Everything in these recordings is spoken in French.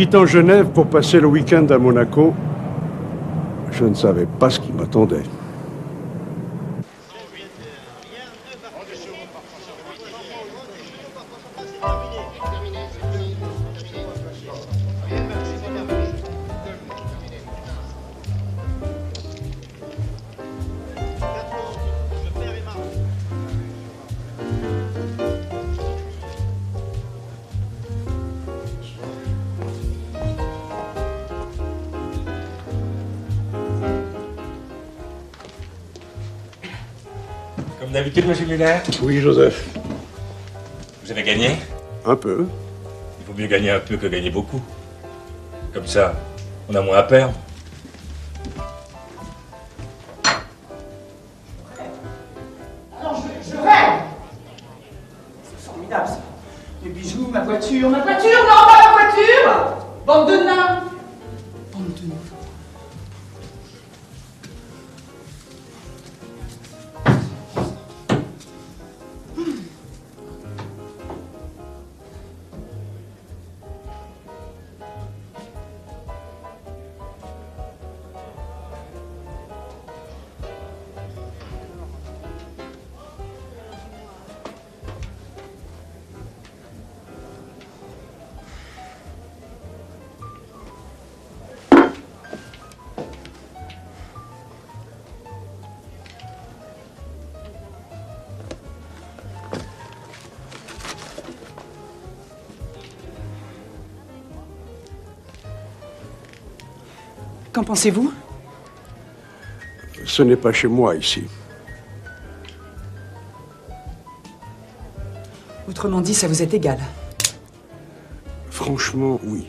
quittant Genève pour passer le week-end à Monaco, je ne savais pas ce qui m'attendait. Comme d'habitude, monsieur Muller. Oui, Joseph. Vous avez gagné? Un peu. Il vaut mieux gagner un peu que gagner beaucoup. Comme ça, on a moins à perdre. Alors, je rêve. C'est formidable, ça. Mes bijoux, ma voiture, non, pas ma voiture. Bande de nains. Bande de nains. Qu'en pensez-vous? Ce n'est pas chez moi, ici. Autrement dit, ça vous est égal. Franchement, oui.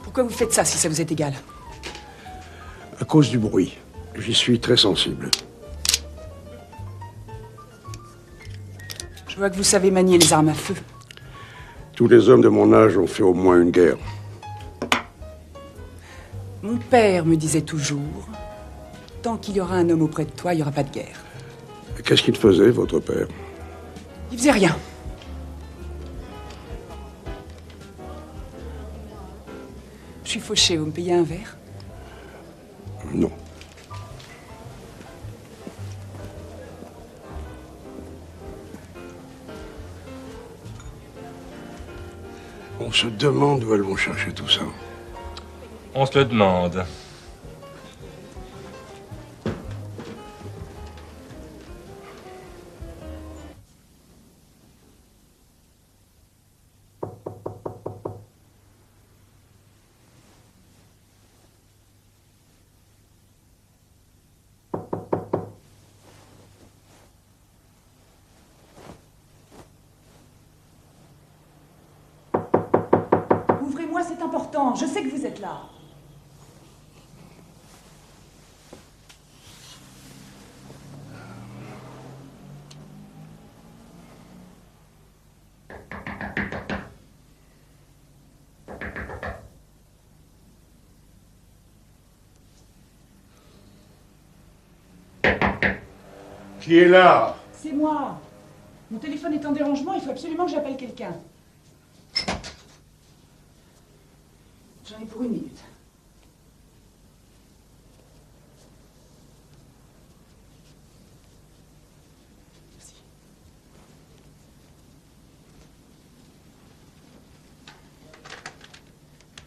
Pourquoi vous faites ça si ça vous est égal? À cause du bruit. J'y suis très sensible. Je vois que vous savez manier les armes à feu. Tous les hommes de mon âge ont fait au moins une guerre. Mon père me disait toujours, tant qu'il y aura un homme auprès de toi, il n'y aura pas de guerre. Qu'est-ce qu'il faisait, votre père? Il faisait rien. Je suis fauchée, vous me payez un verre? Non. On se demande où elles vont chercher tout ça. On se le demande. Ouvrez-moi, c'est important. Je sais que vous êtes là. Qui est là? C'est moi. Mon téléphone est en dérangement, il faut absolument que j'appelle quelqu'un. J'en ai pour 1 minute. Merci.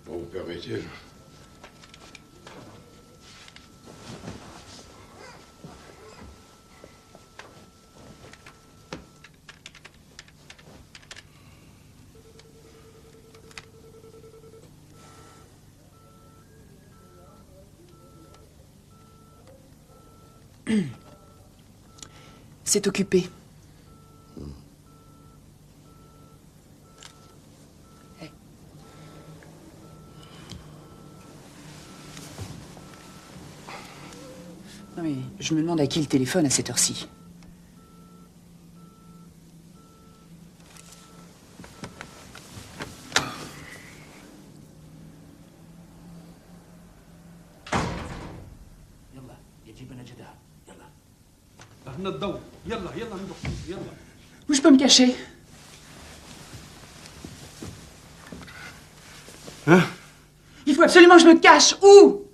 Bon, vous permettez. C'est occupé. Hey. Non mais je me demande à qui le téléphone à cette heure-ci. Où je peux me cacher? Hein? Il faut absolument que je me cache. Où?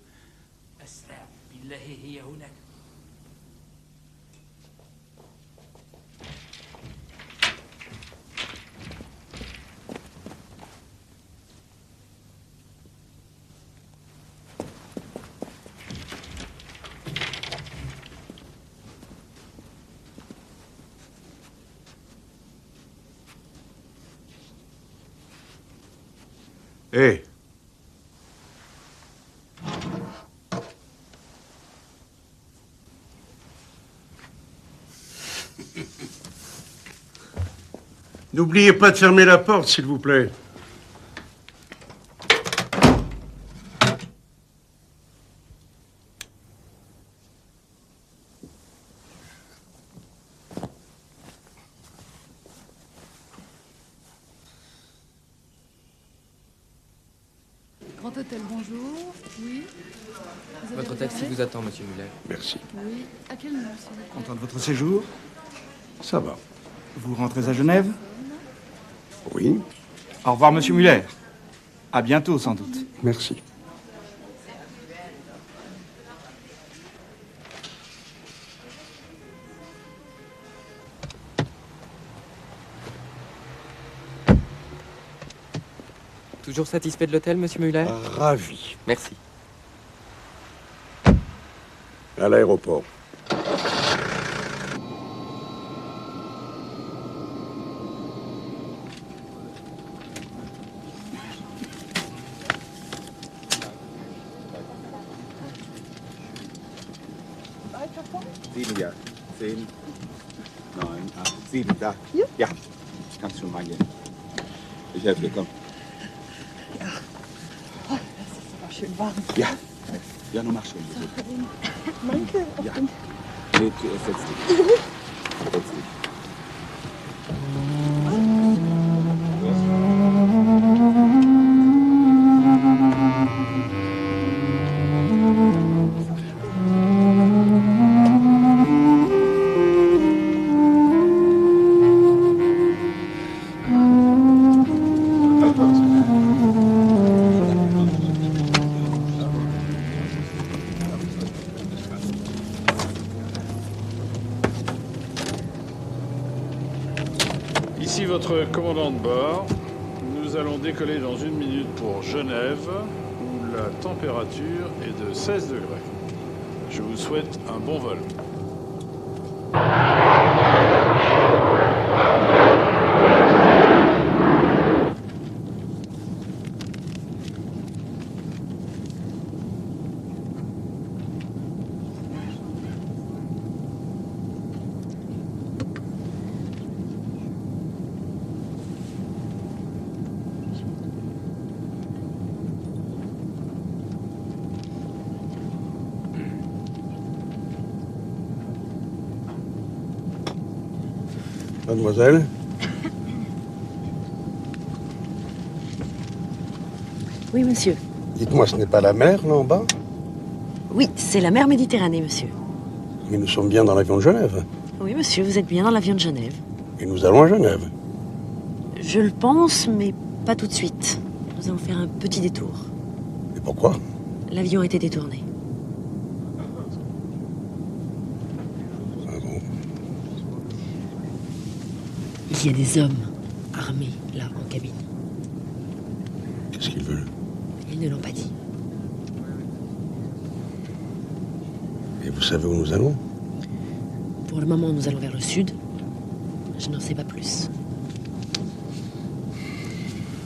Hé. N'oubliez pas de fermer la porte, s'il vous plaît. Grand Hôtel, bonjour. Oui. Vous avez Votre taxi réservé? vous attend, monsieur Muller. Merci. Oui. À quelle heure, monsieur? Content de votre séjour? Ça va. Vous rentrez à Genève? Oui, Au revoir, monsieur Muller. À bientôt, sans doute. merci. Toujours satisfait de l'hôtel, monsieur Muller? Ravi. Merci. À l'aéroport. Sieben, ja. 10, 9, 8, 7, da. Ja. Kannst schon reingehen. Ich helfe dir, komm. Schön warm. Ja. Ja, nun mach schon. Bitte. Danke. Ja. Nee, zuerst setz dich. Setz dich. Ici votre commandant de bord. Nous allons décoller dans 1 minute pour Genève, où la température est de 16 degrés. Je vous souhaite un bon vol. Mademoiselle? Oui, monsieur. Dites-moi, ce n'est pas la mer, là, en bas? Oui, c'est la mer Méditerranée, monsieur. Mais nous sommes bien dans l'avion de Genève. Oui, monsieur, vous êtes bien dans l'avion de Genève. Et nous allons à Genève. Je le pense, mais pas tout de suite. Nous allons faire un petit détour. Et pourquoi? L'avion a été détourné. Pardon. Il y a des hommes armés, là, en cabine. Qu'est-ce qu'ils veulent? Ils ne l'ont pas dit. Et vous savez où nous allons? Pour le moment, nous allons vers le sud. Je n'en sais pas plus.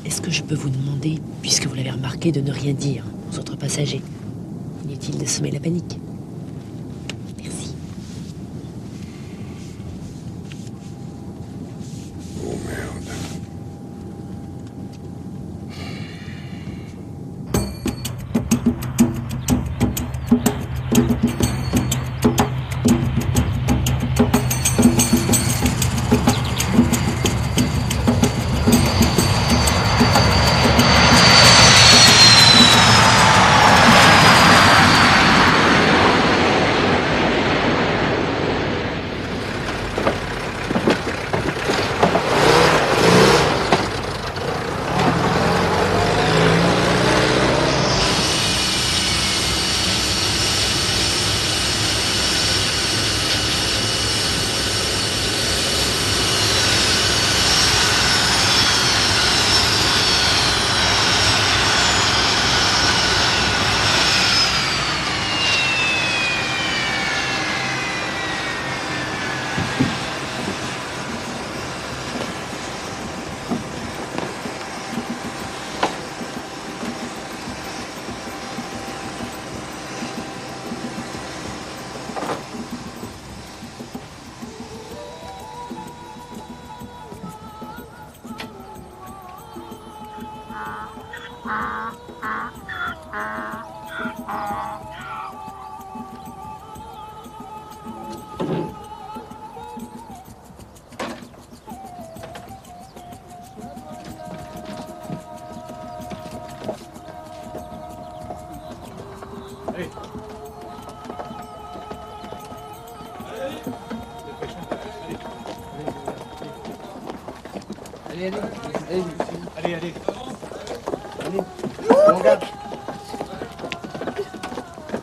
Est-ce que je peux vous demander, puisque vous l'avez remarqué, de ne rien dire aux autres passagers? Inutile de semer la panique. Merci. Oh merde.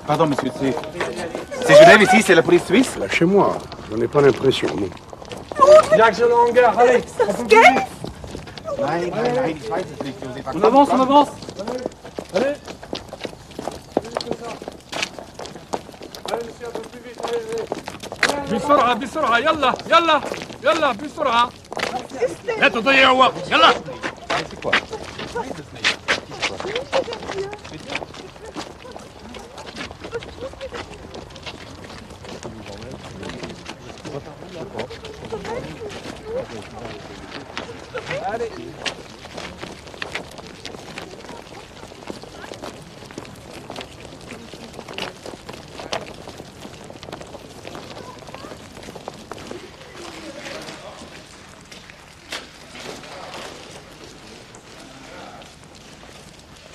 Pardon, monsieur, c'est Genève ici, c'est la police suisse? Lâchez-moi, j'en ai pas l'impression, non. Nein, nein, ich weiß es nicht, Josef. On avance, on avance. بسرعة بسرعة يلا يلا يلا بسرعة لا تضيعوا وقت يلا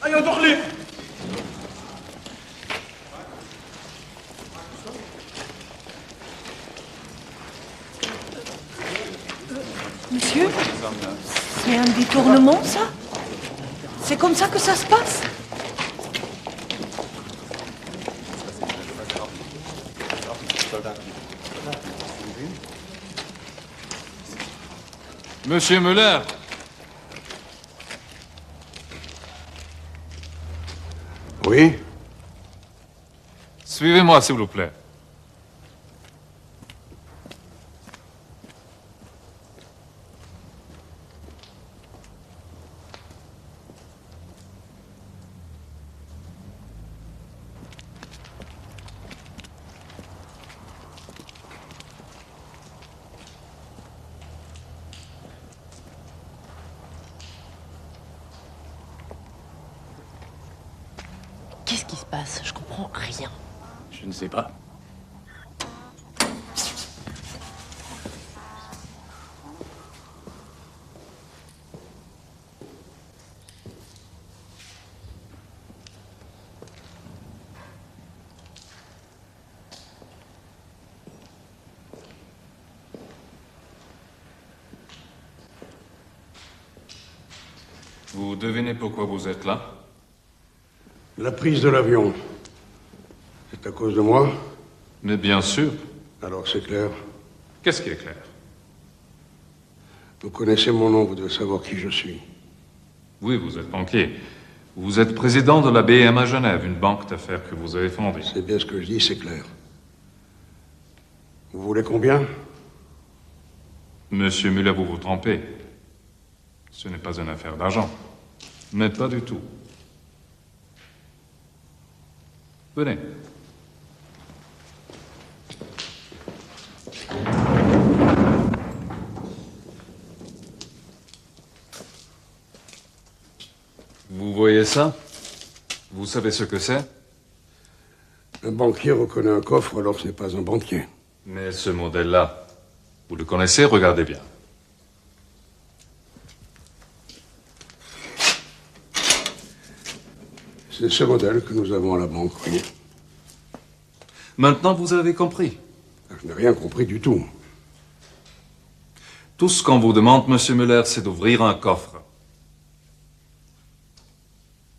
أيوة دخلي. Monsieur, c'est un détournement, ça? C'est comme ça que ça se passe? Monsieur Müller. Oui? Suivez-moi, s'il vous plaît. Qu'est-ce qui se passe? Je comprends rien. Je ne sais pas. Vous devinez pourquoi vous êtes là? La prise de l'avion. C'est à cause de moi? Mais bien sûr. Alors c'est clair. Qu'est-ce qui est clair? Vous connaissez mon nom, vous devez savoir qui je suis. Oui, vous êtes banquier. Vous êtes président de la BM à Genève, une banque d'affaires que vous avez fondée. C'est bien ce que je dis, c'est clair. Vous voulez combien? Monsieur Müller, vous vous trompez. Ce n'est pas une affaire d'argent. Mais pas du tout. Venez. Vous voyez ça? Vous savez ce que c'est? Un banquier reconnaît un coffre alors ce n'est pas un banquier. Mais ce modèle-là, vous le connaissez? Regardez bien. C'est ce modèle que nous avons à la banque, voyez. Maintenant, vous avez compris. Je n'ai rien compris du tout. Tout ce qu'on vous demande, Monsieur Müller, c'est d'ouvrir un coffre.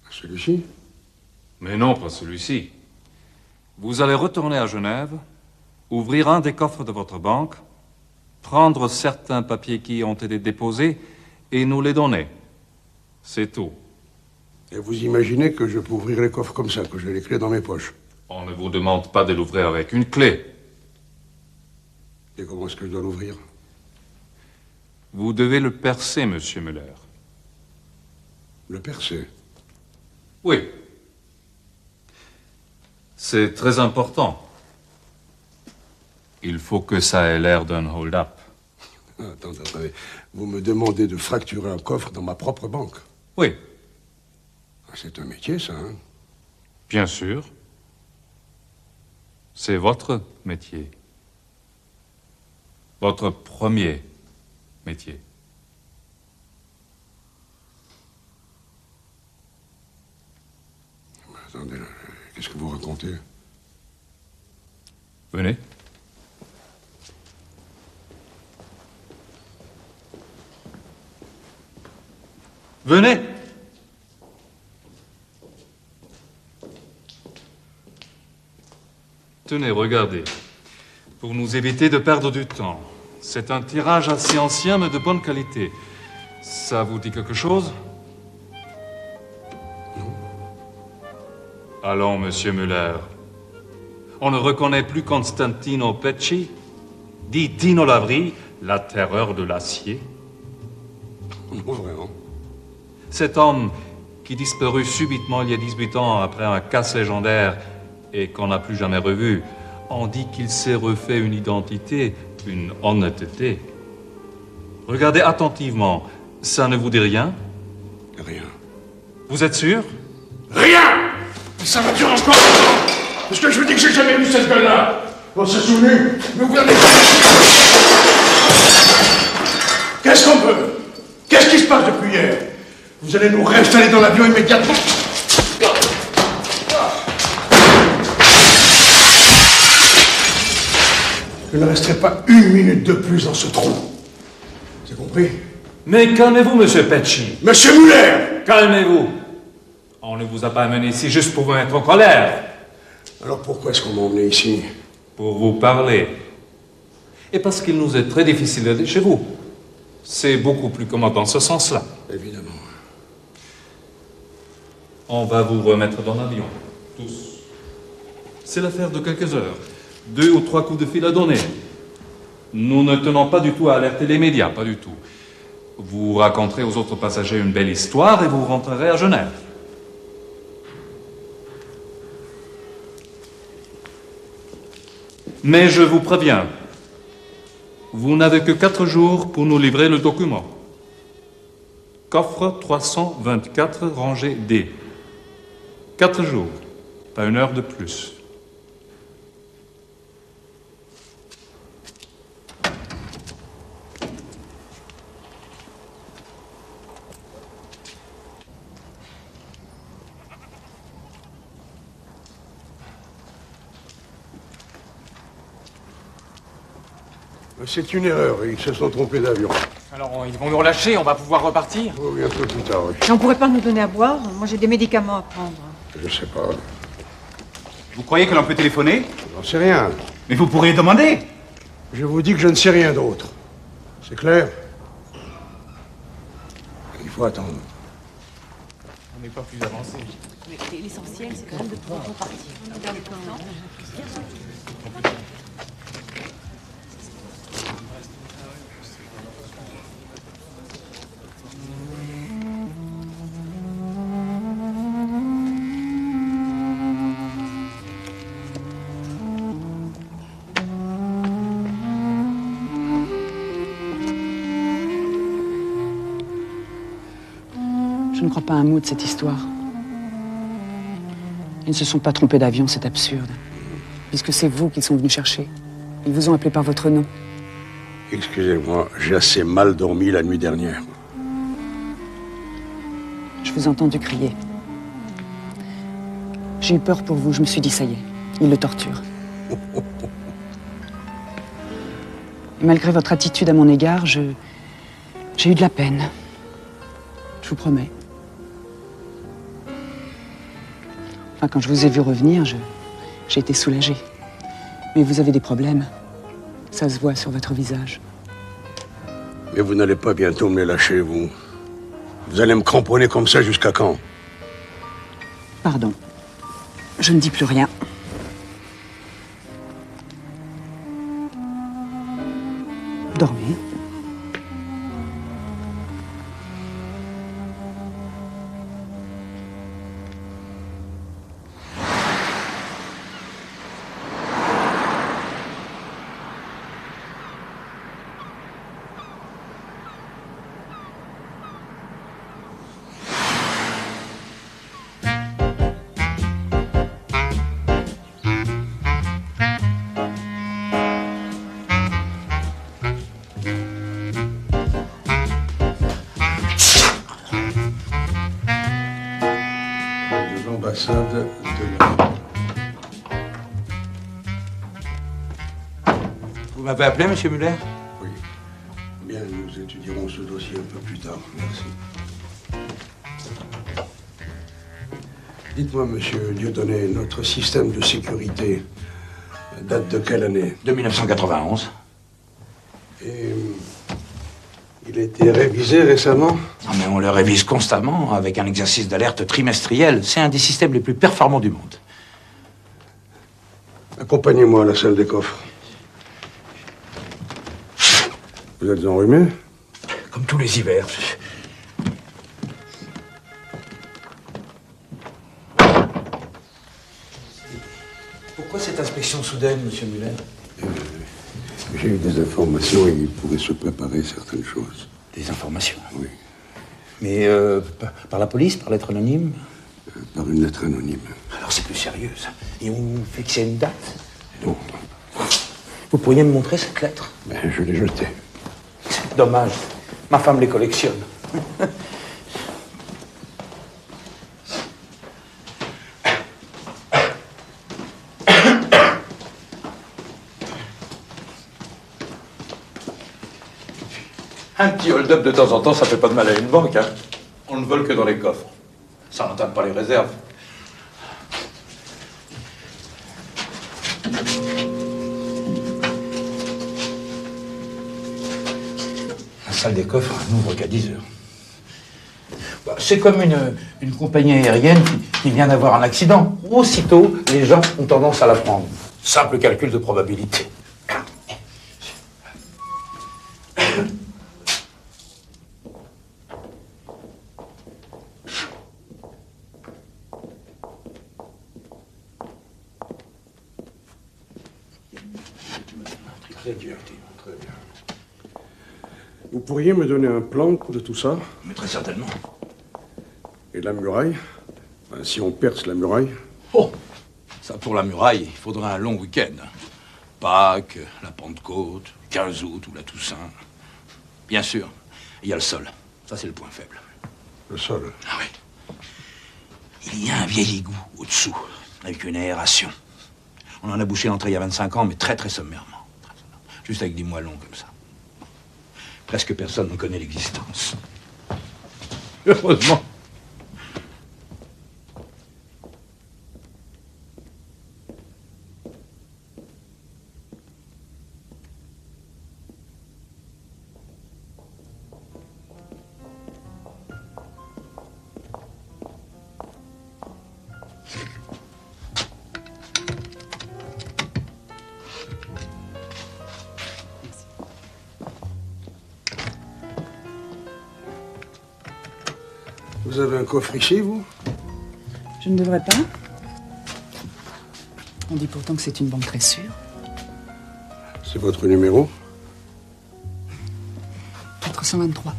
Celui-ci? Mais non, pas celui-ci. Vous allez retourner à Genève, ouvrir un des coffres de votre banque, prendre certains papiers qui ont été déposés et nous les donner. C'est tout. Et vous imaginez que je peux ouvrir les coffres comme ça, que j'ai les clés dans mes poches? On ne vous demande pas de l'ouvrir avec une clé. Et comment est-ce que je dois l'ouvrir? Vous devez le percer, Monsieur Müller. Le percer? Oui. C'est très important. Il faut que ça ait l'air d'un hold-up. Attendez. Vous me demandez de fracturer un coffre dans ma propre banque? Oui. C'est un métier, ça, hein? Bien sûr. C'est votre métier. Votre premier métier. Attendez, là, Qu'est-ce que vous racontez? Venez. Venez. Tenez, regardez. Pour nous éviter de perdre du temps. C'est un tirage assez ancien, mais de bonne qualité. Ça vous dit quelque chose? Non. Allons, monsieur Müller. On ne reconnaît plus Constantino Pecci, dit Tino Lavry, la terreur de l'acier. Non, vraiment. Cet homme qui disparut subitement il y a 18 ans après un casse légendaire et qu'on n'a plus jamais revu, on dit qu'il s'est refait une identité, une honnêteté. Regardez attentivement, ça ne vous dit rien? Rien. Vous êtes sûr? Rien! Ça va durer encore longtemps. Parce que je vous dis que j'ai jamais vu cette gueule-là. On s'est souvenu, mais vous regardez. Qu'est-ce qu'on peut? Qu'est-ce qui se passe depuis hier? Vous allez nous réinstaller dans l'avion immédiatement. Je ne resterai pas une minute de plus dans ce trou. C'est compris? Mais calmez-vous, monsieur Pecci. Monsieur Müller! Calmez-vous. On ne vous a pas amené ici juste pour vous mettre en colère. Alors pourquoi est-ce qu'on m'a emmené ici? Pour vous parler. Et parce qu'il nous est très difficile d'aller chez vous. C'est beaucoup plus commode dans ce sens-là. Évidemment. On va vous remettre dans l'avion. Tous. C'est l'affaire de quelques heures. 2 ou 3 coups de fil à donner. Nous ne tenons pas du tout à alerter les médias, pas du tout. Vous raconterez aux autres passagers une belle histoire et vous rentrerez à Genève. Mais je vous préviens, vous n'avez que 4 jours pour nous livrer le document. Coffre 324, rangée D. 4 jours, pas une heure de plus. C'est une erreur, ils se sont trompés d'avion. Alors, ils vont nous relâcher, on va pouvoir repartir. Oh, bientôt plus tard, oui. Et on pourrait pas nous donner à boire? Moi, j'ai des médicaments à prendre. Je sais pas. Vous croyez que l'on peut téléphoner? J'en sais rien. Mais vous pourriez demander. Je vous dis que je ne sais rien d'autre. C'est clair? Il faut attendre. On n'est pas plus avancé. L'essentiel, c'est quand même de pouvoir repartir. Je ne crois pas un mot de cette histoire. Ils ne se sont pas trompés d'avion, c'est absurde. Puisque c'est vous qu'ils sont venus chercher. Ils vous ont appelé par votre nom. Excusez-moi, j'ai assez mal dormi la nuit dernière. Je vous ai entendu crier. J'ai eu peur pour vous, je me suis dit, ça y est, ils le torturent. Et malgré votre attitude à mon égard, j'ai eu de la peine. Je vous promets. Enfin, quand je vous ai vu revenir, j'ai été soulagée. Mais vous avez des problèmes. Ça se voit sur votre visage. Mais vous n'allez pas bientôt me les lâcher, vous. Vous allez me cramponner comme ça jusqu'à quand? Pardon. Je ne dis plus rien. Dormez. De l'ambassade de Londres. Vous m'avez appelé, monsieur Muller? Oui. Bien, nous étudierons ce dossier un peu plus tard. Merci. Dites-moi, monsieur Dieudonné, notre système de sécurité date de quelle année? De 1991. Et il a été révisé récemment? Non, mais on le révise constamment avec un exercice d'alerte trimestriel. C'est un des systèmes les plus performants du monde. Accompagnez-moi à la salle des coffres. Vous êtes enrhumé? Comme tous les hivers. Pourquoi cette inspection soudaine, monsieur Muller? J'ai eu des informations et il pourrait se préparer certaines choses. Des informations? Oui. Mais par la police, par lettre anonyme? Par une lettre anonyme. Alors c'est plus sérieux, ça. Et on fixait une date? Non. Vous pourriez me montrer cette lettre? Ben, je l'ai jetée. C'est dommage. Ma femme les collectionne. Un petit hold-up de temps en temps, ça fait pas de mal à une banque, hein. On ne vole que dans les coffres. Ça n'entame pas les réserves. La salle des coffres n'ouvre qu'à 10 heures. Bah, c'est comme une compagnie aérienne qui vient d'avoir un accident. Aussitôt, les gens ont tendance à la prendre. Simple calcul de probabilité. Très bien, très bien. Vous pourriez me donner un plan de tout ça? Mais très certainement. Et la muraille? Ben, si on perce la muraille? Oh, ça pour la muraille, il faudrait un long week-end. Pâques, la Pentecôte, 15 août ou la Toussaint. Bien sûr, il y a le sol. Ça, c'est le point faible. Le sol? Ah oui. Il y a un vieil égout au-dessous, avec une aération. On en a bouché l'entrée il y a 25 ans, mais très très sommairement. Juste avec des moellons comme ça. Presque personne n'en connaît l'existence. Heureusement. Vous avez un coffre ici, vous? Je ne devrais pas. On dit pourtant que c'est une banque très sûre. C'est votre numéro? 423E.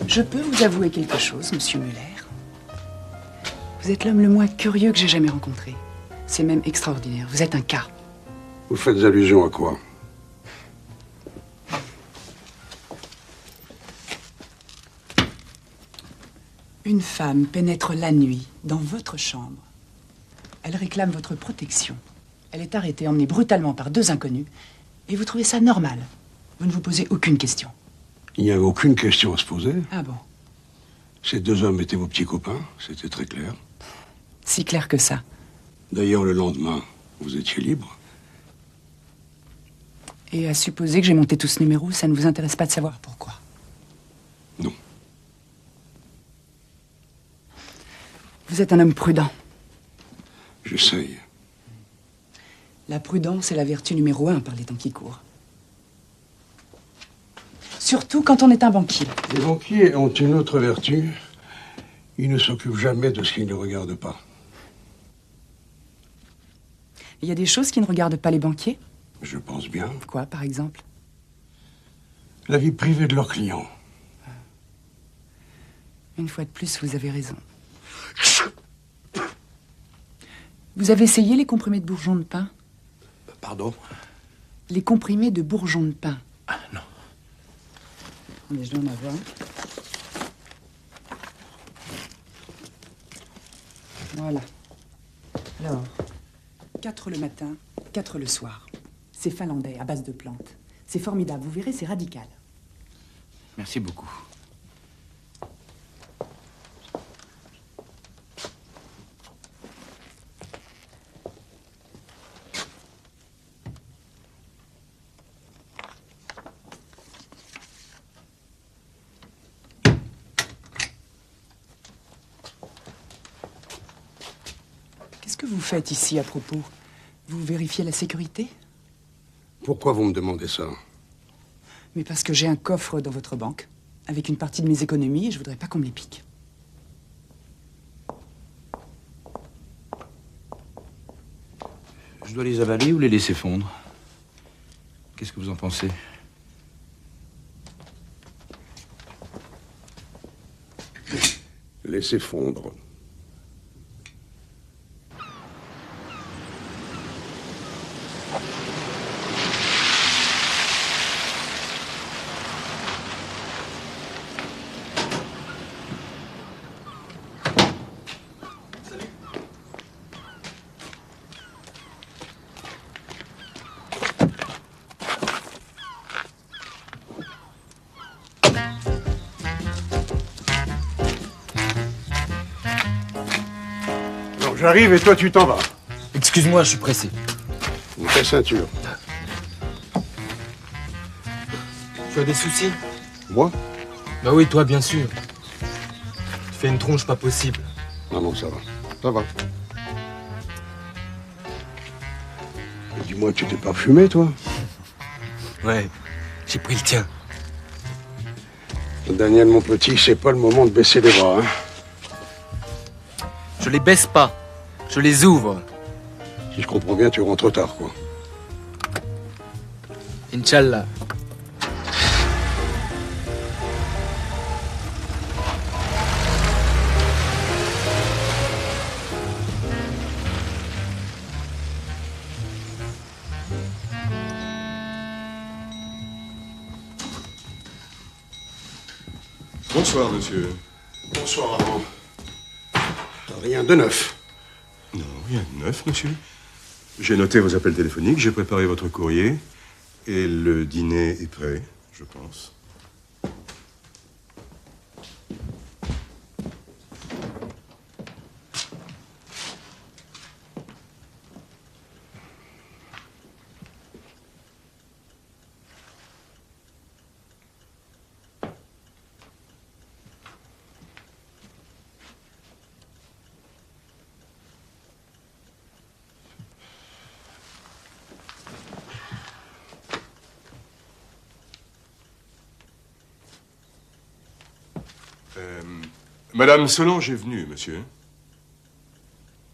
Je peux vous avouer quelque chose, monsieur Muller. Vous êtes l'homme le moins curieux que j'ai jamais rencontré. C'est même extraordinaire. Vous êtes un cas. Vous faites allusion à quoi? Une femme pénètre la nuit dans votre chambre. Elle réclame votre protection. Elle est arrêtée, emmenée brutalement par deux inconnus. Et vous trouvez ça normal? Vous ne vous posez aucune question. Il n'y avait aucune question à se poser. Ah bon? Ces deux hommes étaient vos petits copains, c'était très clair. Si clair que ça. D'ailleurs, le lendemain, vous étiez libre. Et à supposer que j'ai monté tout ce numéro, ça ne vous intéresse pas de savoir pourquoi? Non. Vous êtes un homme prudent. J'essaye. La prudence est la vertu numéro 1 par les temps qui courent. Surtout quand on est un banquier. Les banquiers ont une autre vertu. Ils ne s'occupent jamais de ce qu'ils ne regardent pas. Il y a des choses qui ne regardent pas les banquiers? Je pense bien. Quoi, par exemple? La vie privée de leurs clients. Une fois de plus, vous avez raison. Vous avez essayé les comprimés de bourgeons de pain? Pardon? Les comprimés de bourgeons de pain. Ah, non. Mais je dois en avoir. Voilà. Alors, 4 le matin, 4 le soir. C'est finlandais, à base de plantes. C'est formidable, vous verrez, c'est radical. Merci beaucoup. Qu'est-ce que vous faites ici à propos? Vous vérifiez la sécurité? Pourquoi vous me demandez ça? Mais parce que j'ai un coffre dans votre banque, avec une partie de mes économies, et je voudrais pas qu'on me les pique. Je dois les avaler ou les laisser fondre? Qu'est-ce que vous en pensez? Laissez fondre. J'arrive et toi tu t'en vas. Excuse-moi, je suis pressé. Ta ceinture. Tu as des soucis? Moi? Bah oui, toi, bien sûr. Tu fais une tronche pas possible. Non, non, ça va. Ça va. Mais dis-moi, tu t'es pas fumé, toi? Ouais, j'ai pris le tien. Daniel, mon petit, c'est pas le moment de baisser les bras, hein. Je les baisse pas. Je les ouvre. Si je comprends bien, tu rentres tard, quoi. Inch'Allah. Bonsoir, monsieur. Bonsoir, Armand. Rien de neuf. Non, rien de neuf, monsieur. J'ai noté vos appels téléphoniques, j'ai préparé votre courrier, et le dîner est prêt, je pense. Madame Solange est venue, monsieur.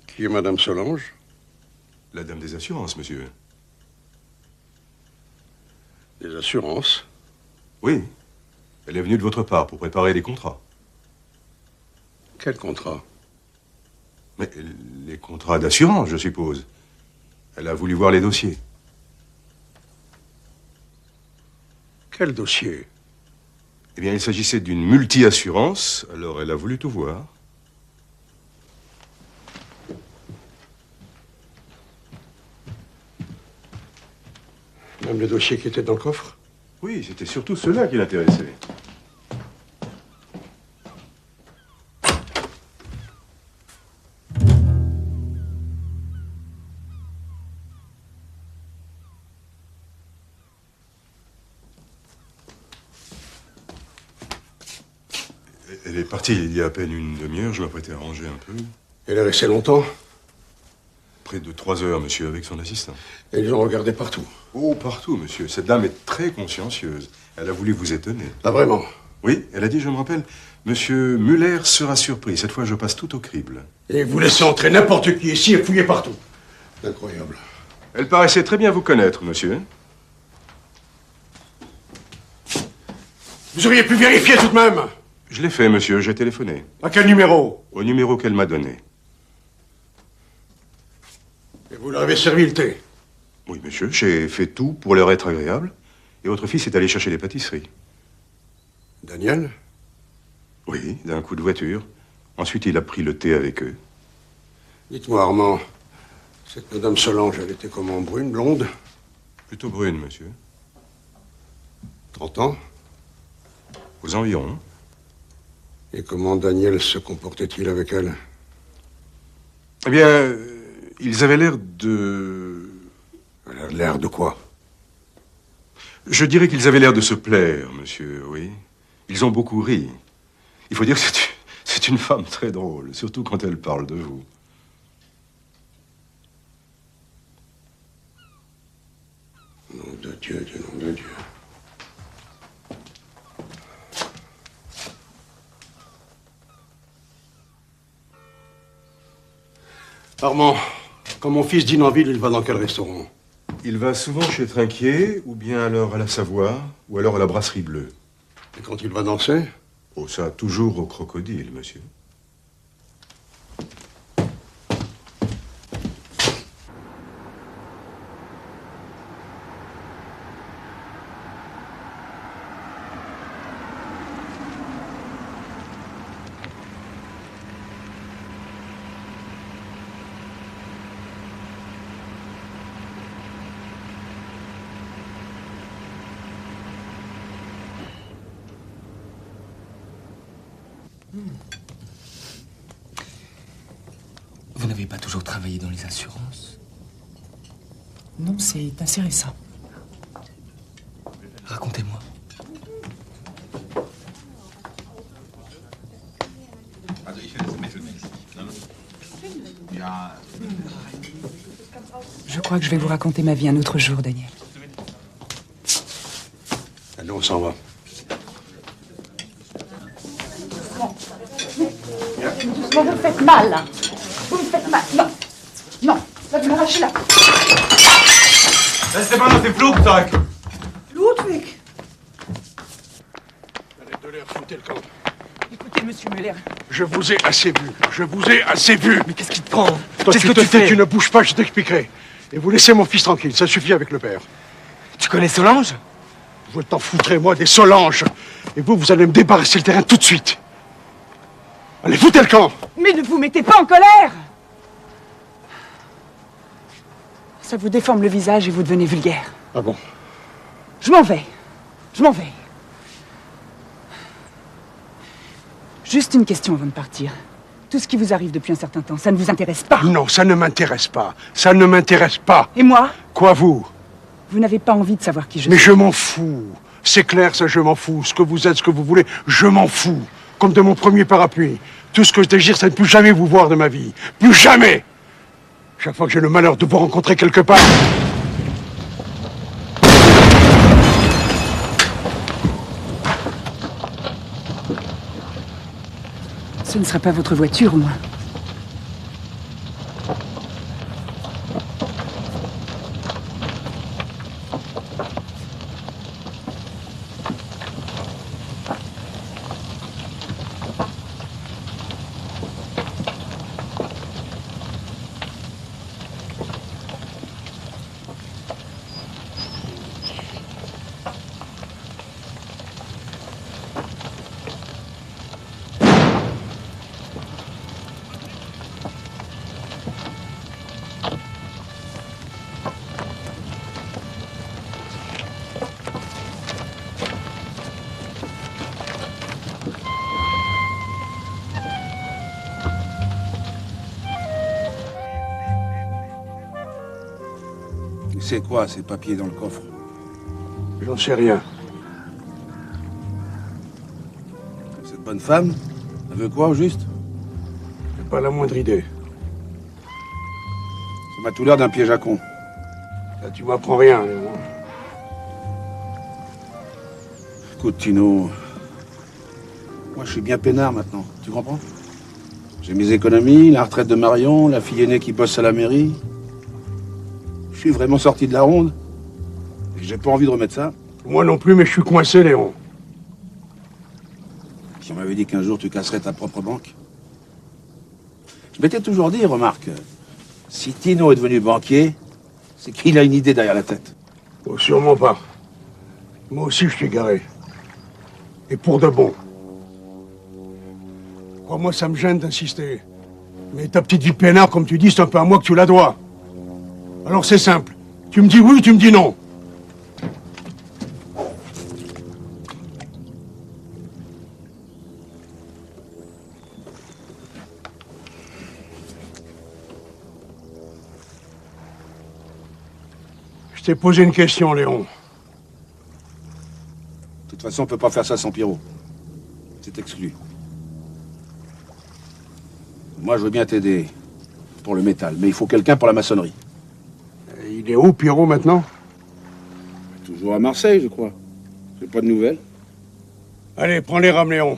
Qui est Madame Solange? La dame des assurances, monsieur. Des assurances? Oui. Elle est venue de votre part pour préparer les contrats. Quel contrat? Mais les contrats d'assurance, je suppose. Elle a voulu voir les dossiers. Quel dossier? Eh bien, il s'agissait d'une multi-assurance, alors elle a voulu tout voir. Même le dossier qui était dans le coffre? Oui, c'était surtout cela qui l'intéressait. Elle est partie il y a à peine une demi-heure, je m'apprêtais à ranger un peu. Elle est restée longtemps? Près de 3 heures, monsieur, avec son assistant. Et ils ont regardé partout? Oh, partout, monsieur. Cette dame est très consciencieuse. Elle a voulu vous étonner. Ah, vraiment? Oui, elle a dit, je me rappelle, monsieur Muller sera surpris. Cette fois, je passe tout au crible. Et vous laissez entrer n'importe qui ici et fouiller partout? Incroyable. Elle paraissait très bien vous connaître, monsieur. Vous auriez pu vérifier tout de même? Je l'ai fait, monsieur, j'ai téléphoné. À quel numéro? Au numéro qu'elle m'a donné. Et vous leur avez servi le thé? Oui, monsieur, j'ai fait tout pour leur être agréable. Et votre fils est allé chercher les pâtisseries. Daniel? Oui, d'un coup de voiture. Ensuite, il a pris le thé avec eux. Dites-moi, Armand, Cette madame Solange, elle était comment? Brune, blonde? Plutôt brune, monsieur. 30 ans? Aux environs. Et comment Daniel se comportait-il avec elle? Eh bien, ils avaient l'air de... L'air de quoi? Je dirais qu'ils avaient l'air de se plaire, monsieur, oui. Ils ont beaucoup ri. Il faut dire que c'est une femme très drôle, surtout quand elle parle de vous. Nom de Dieu, du nom de Dieu. Armand, quand mon fils dîne en ville, il va dans quel restaurant? Il va souvent chez Trinquier, ou bien alors à la Savoie, ou alors à la Brasserie Bleue. Et quand il va danser? Oh, ça, toujours au Crocodile, monsieur. Vous n'avez pas toujours travaillé dans les assurances? Non, c'est assez récent. Racontez-moi. Je crois que je vais vous raconter ma vie un autre jour, Daniel. Allez, on s'en va. Doucement, vous me faites mal, là. Vous me faites mal. Non. Non. Là, vous m'arrachez là. Restez pas dans tes Flugzeug. Ludwig. Allez, de l'air, foutez le camp. Écoutez, monsieur Muller. Je vous ai assez vu. Je vous ai assez vu. Mais qu'est-ce qui te prend? Toi, Qu'est-ce tu que tu fais? tu ne bouges pas, je t'expliquerai. Et vous laissez mon fils tranquille, ça suffit avec le père. Tu connais Solange? Vous t'en foutrez, moi, des Solanges. Et vous allez me débarrasser le terrain tout de suite. Allez, foutez le camp. Mais ne vous mettez pas en colère. Ça vous déforme le visage et vous devenez vulgaire. Ah bon? Je m'en vais. Je m'en vais. Juste une question avant de partir. Tout ce qui vous arrive depuis un certain temps, ça ne vous intéresse pas? Non, ça ne m'intéresse pas. Ça ne m'intéresse pas. Et moi? Quoi, vous? Vous n'avez pas envie de savoir qui je Mais suis. je m'en fous. C'est clair, ça, je m'en fous. Ce que vous êtes, ce que vous voulez, je m'en fous. Comme de mon premier parapluie. Tout ce que je désire, c'est de ne plus jamais vous voir de ma vie. Plus jamais! Chaque fois que j'ai le malheur de vous rencontrer quelque part... Ce ne sera pas votre voiture, au moins. C'est quoi ces papiers dans le coffre? J'en sais rien. Cette bonne femme, elle veut quoi au juste? J'ai pas la moindre idée. Ça m'a tout l'air d'un piège à con. Là, tu m'apprends rien. Léon. Écoute, Tino, moi je suis bien peinard maintenant, tu comprends? J'ai mes économies, la retraite de Marion, la fille aînée qui bosse à la mairie. Je suis vraiment sorti de la ronde. Et j'ai pas envie de remettre ça. Moi non plus, mais je suis coincé, Léon. Si on m'avait dit qu'un jour tu casserais ta propre banque. Je m'étais toujours dit, remarque, si Tino est devenu banquier, c'est qu'il a une idée derrière la tête. Oh, sûrement pas. Moi aussi, je suis garé. Et pour de bon. Crois-moi, ça me gêne d'insister. Mais ta petite vie peinard, comme tu dis, c'est un peu à moi que tu la dois. Alors c'est simple. Tu me dis oui, tu me dis non. Je t'ai posé une question, Léon. De toute façon, on peut pas faire ça sans Pierrot. C'est exclu. Moi, je veux bien t'aider pour le métal, mais il faut quelqu'un pour la maçonnerie. Et il est où, Pierrot, maintenant? Toujours à Marseille, je crois. J'ai pas de nouvelles. Allez, prends les rames, Léon.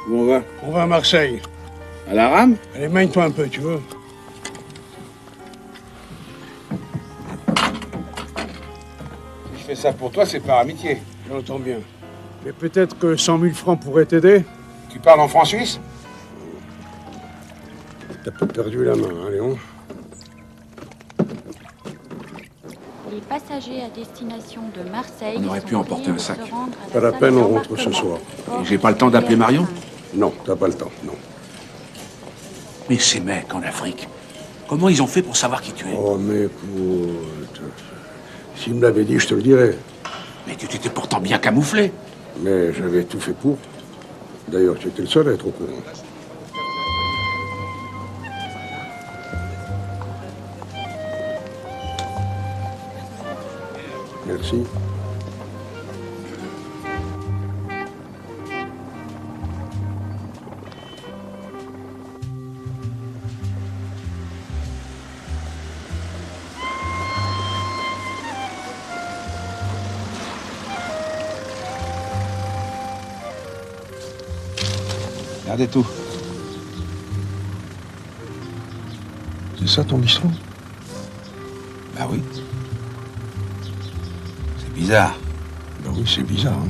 Où on va? On va à Marseille. À la rame? Allez, mène-toi un peu, tu veux. Je fais ça pour toi, c'est par amitié. J'entends bien. Mais peut-être que 100 000 francs pourraient t'aider. Tu parles en francs suisses? T'as pas perdu la main, hein, Léon? Les passagers à destination de Marseille. On aurait pu emporter un sac. Pas la peine, on rentre ce soir. Et j'ai pas le temps d'appeler Marion? Non, t'as pas le temps, non. Mais ces mecs en Afrique, comment ils ont fait pour savoir qui tu es? Oh, mais écoute, s'il me l'avait dit, je te le dirais. Mais tu t'étais pourtant bien camouflé. Mais j'avais tout fait pour. D'ailleurs, tu étais le seul à être au courant. Merci. Regardez tout. C'est ça ton bistrot? Bah oui. C'est bizarre. Bah oui, c'est bizarre, hein.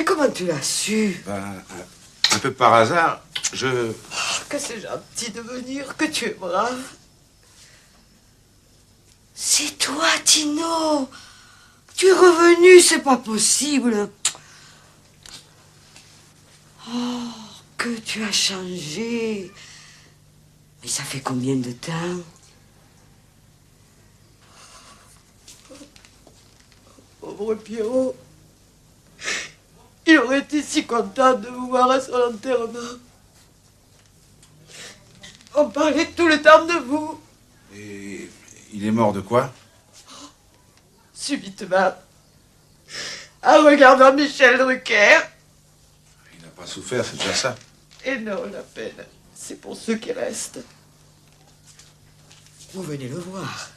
Comment tu l'as su? Un peu par hasard, Que c'est gentil de venir, que tu es brave. C'est toi, Tino. Tu es revenu, c'est pas possible. Oh, que tu as changé. Mais ça fait combien de temps? Pauvre Pierrot. Il aurait été si content de vous voir à son enterrement. On parlait tout le temps de vous. Et il est mort de quoi? Subitement. En regardant Michel Drucker. Il n'a pas souffert, c'est déjà ça. Et non, la peine, c'est pour ceux qui restent. Vous venez le voir.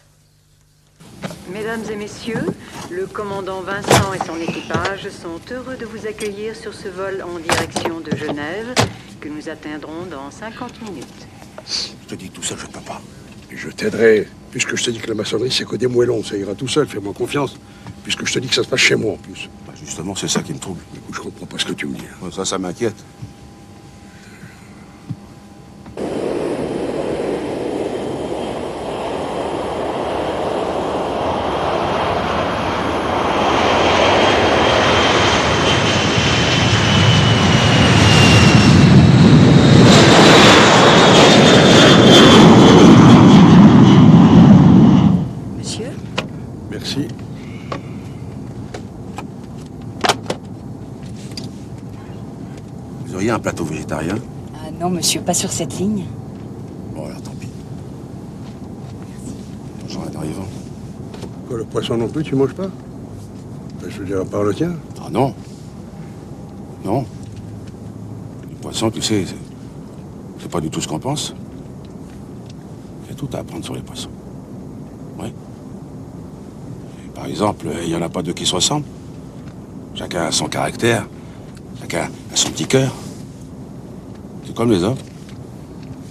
Mesdames et messieurs, le commandant Vincent et son équipage sont heureux de vous accueillir sur ce vol en direction de Genève, que nous atteindrons dans 50 minutes. Je te dis tout seul, je peux pas. Et je t'aiderai. Puisque je te dis que la maçonnerie, c'est que des moellons, ça ira tout seul, fais-moi confiance. Puisque je te dis que ça se passe chez moi, en plus. Bah justement, c'est ça qui me trouble. Écoute, je comprends pas ce que tu me dis. Hein. Ça m'inquiète. Merci. Vous auriez un plateau végétarien? Ah non, monsieur, pas sur cette ligne. Bon, alors tant pis. Bonjour, en arrivant. Quoi, le poisson non plus, tu manges pas? Ben, je veux dire, à part le tien. Ah non. Non. Les poissons, tu sais, c'est pas du tout ce qu'on pense. Il y a tout à apprendre sur les poissons. Oui. Par exemple, il n'y en a pas deux qui se ressemblent. Chacun a son caractère. Chacun a son petit cœur. C'est comme les hommes.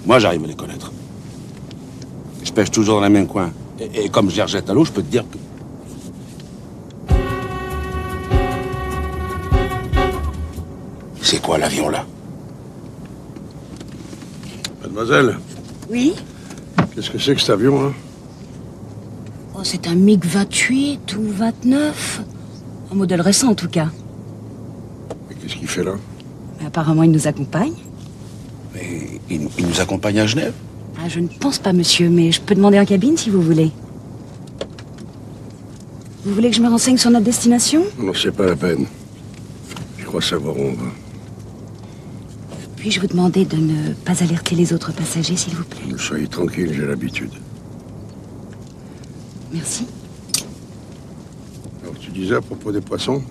Moi, j'arrive à les connaître. Je pêche toujours dans le même coin. Et comme je les rejette à l'eau, je peux te dire que... C'est quoi l'avion là? Mademoiselle, Oui? qu'est-ce que c'est que cet avion, là? Oh, c'est un MiG-28 ou 29. Un modèle récent, en tout cas. Mais qu'est-ce qu'il fait là? Mais apparemment, il nous accompagne. Mais il nous accompagne à Genève? Ah, je ne pense pas, monsieur, mais je peux demander en cabine si vous voulez. Vous voulez que je me renseigne sur notre destination? Non, c'est pas la peine. Je crois savoir où on va. Puis-je vous demander de ne pas alerter les autres passagers, s'il vous plaît? Soyez tranquille, j'ai l'habitude. Merci. Alors, tu disais à propos des poissons?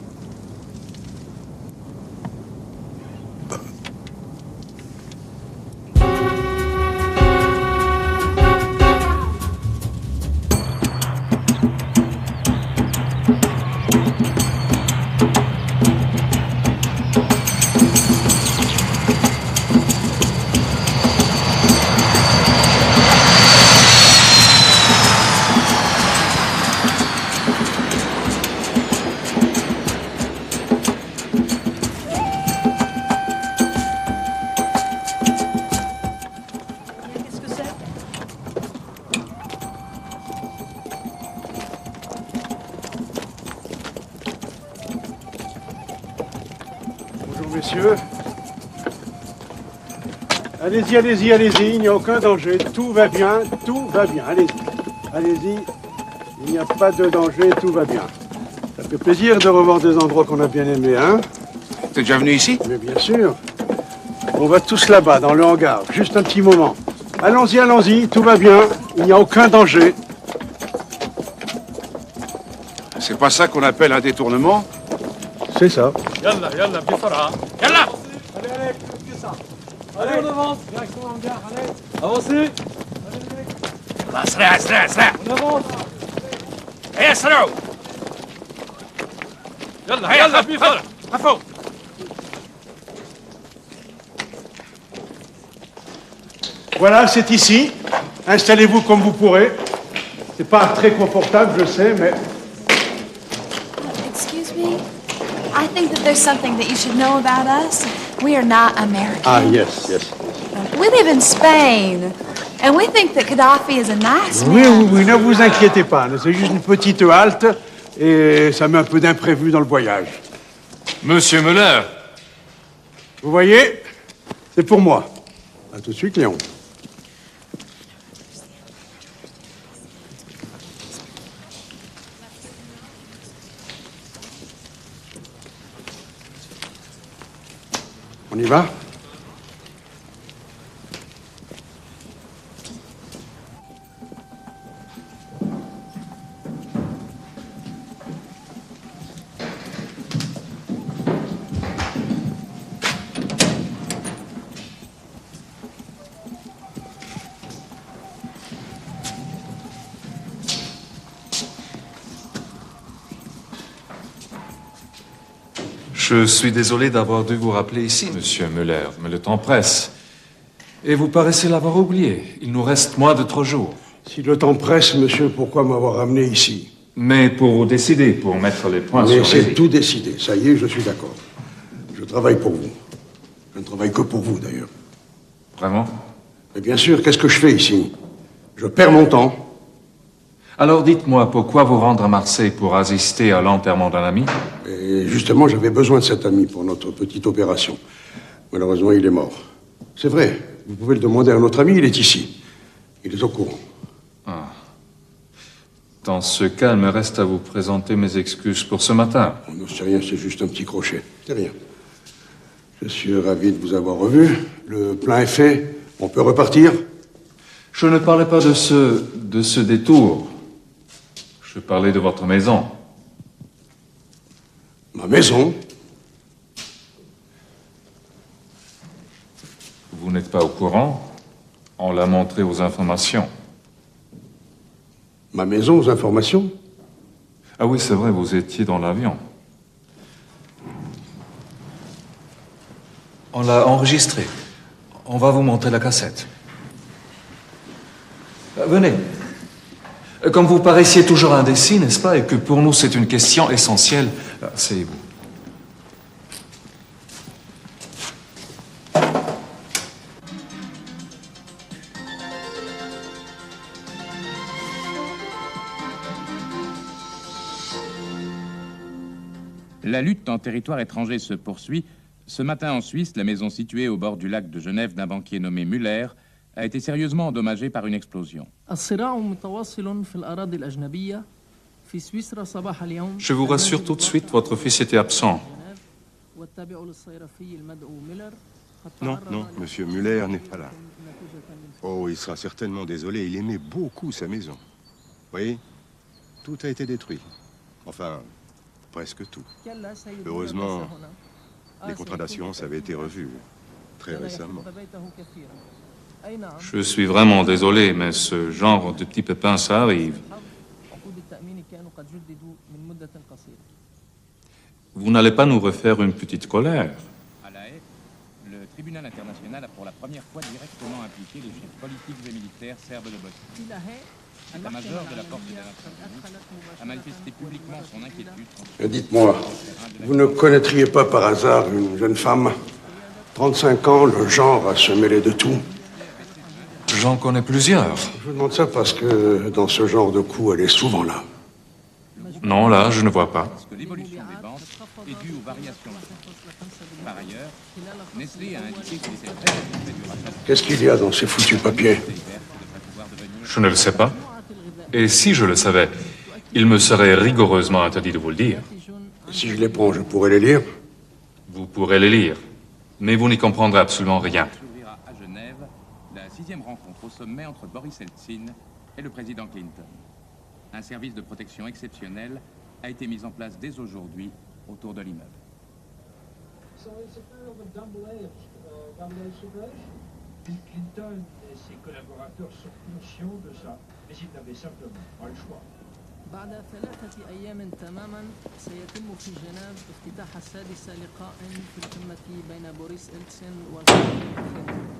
Qu'est-ce que c'est? Bonjour, messieurs. Allez-y, allez-y, allez-y, il n'y a aucun danger. Tout va bien, allez-y. Allez-y, il n'y a pas de danger, tout va bien. Ça fait plaisir de revoir des endroits qu'on a bien aimés, hein? T'es déjà venu ici? Mais bien sûr. On va tous là-bas, dans le hangar. Juste un petit moment. Allons-y, allons-y, tout va bien. Il n'y a aucun danger. C'est pas ça qu'on appelle un détournement? C'est ça. Yalla, yalla, بسرعة. Yalla. Allez, allez, plus que ça. Allez, on avance. Direction hangar, allez. Avancez. اسرع اسرع اسرع. On avance. هيا اسرعوا. يلا يلا بسرعة. خفوا. Voilà, c'est ici. Installez-vous comme vous pourrez. C'est pas très confortable, je sais, mais... Excuse me? I think that there's something that you should know about us. We are not American. Ah, yes, yes. We live in Spain. And we think that Gaddafi is a nice Oui, man. oui, oui, ne vous inquiétez pas. C'est juste une petite halte et ça met un peu d'imprévu dans le voyage. Monsieur Müller. Vous voyez, c'est pour moi. À tout de suite, Léon. On y va? Je suis désolé d'avoir dû vous rappeler ici, monsieur Müller, mais le temps presse. Et vous paraissez l'avoir oublié. Il nous reste moins de 3 jours. Si le temps presse, monsieur, pourquoi m'avoir ramené ici? Mais pour vous décider, pour mettre les points Mais sur les c'est i. tout décidé. Ça y est, je suis d'accord. Je travaille pour vous. Je ne travaille que pour vous, d'ailleurs. Vraiment? Mais bien sûr, qu'est-ce que je fais ici? Je perds mon temps. Alors dites-moi, pourquoi vous rendre à Marseille pour assister à l'enterrement d'un ami? Et justement, j'avais besoin de cet ami pour notre petite opération. Malheureusement, il est mort. C'est vrai, vous pouvez le demander à notre ami, il est ici. Il est au courant. Ah. Dans ce cas, il me reste à vous présenter mes excuses pour ce matin. Oh, non, c'est rien, c'est juste un petit crochet. C'est rien. Je suis ravi de vous avoir revu. Le plein est fait. On peut repartir? Je ne parlais pas de ce détour. Je parlais de votre maison. Ma maison? Vous n'êtes pas au courant? On l'a montré aux informations. Ma maison aux informations? Ah oui, c'est vrai, vous étiez dans l'avion. On l'a enregistré. On va vous montrer la cassette. Venez. Comme vous paraissiez toujours indécis, n'est-ce pas, et que pour nous c'est une question essentielle, asseyez-vous. La lutte en territoire étranger se poursuit. Ce matin en Suisse, la maison située au bord du lac de Genève d'un banquier nommé Müller a été sérieusement endommagée par une explosion. Je vous rassure tout de suite, votre fils était absent. Non, non, monsieur Müller n'est pas là. Oh, il sera certainement désolé. Il aimait beaucoup sa maison. Vous voyez, tout a été détruit. Enfin, presque tout. Heureusement, les contrats d'assurance avaient été revus très récemment. Je suis vraiment désolé, mais ce genre de petits pépins, ça arrive. Vous n'allez pas nous refaire une petite colère? À La Haye, le tribunal international a pour la première fois directement impliqué les chefs politiques et militaires serbes de Bosnie. L'état-major de la force des Nations Unies a manifesté publiquement son inquiétude. Dites-moi, vous ne connaîtriez pas par hasard une jeune femme, 35 ans, le genre à se mêler de tout? J'en connais plusieurs. Je vous demande ça parce que dans ce genre de coup, elle est souvent là. Non, là, je ne vois pas. L'évolution des ventes est due aux variations. Par ailleurs, Nestlé a indiqué qu'il était prêt à s'occuper du rachat. Qu'est-ce qu'il y a dans ces foutus papiers? Je ne le sais pas. Et si je le savais, il me serait rigoureusement interdit de vous le dire. Si je les prends, je pourrais les lire? Vous pourrez les lire, mais vous n'y comprendrez absolument rien. S'ouvrira à Genève la 6e rencontre au sommet entre Boris Eltsine et le président Clinton. Un service de protection exceptionnel a été mis en place dès aujourd'hui autour de l'immeuble. Bill Clinton et ses collaborateurs sont conscients de ça, mais ils n'avaient simplement pas le choix. بعد 3 أيام تماما سيتم في جنيف افتتاح السادس لقاء في القمة بين بوريس إلتسن وكلينتون.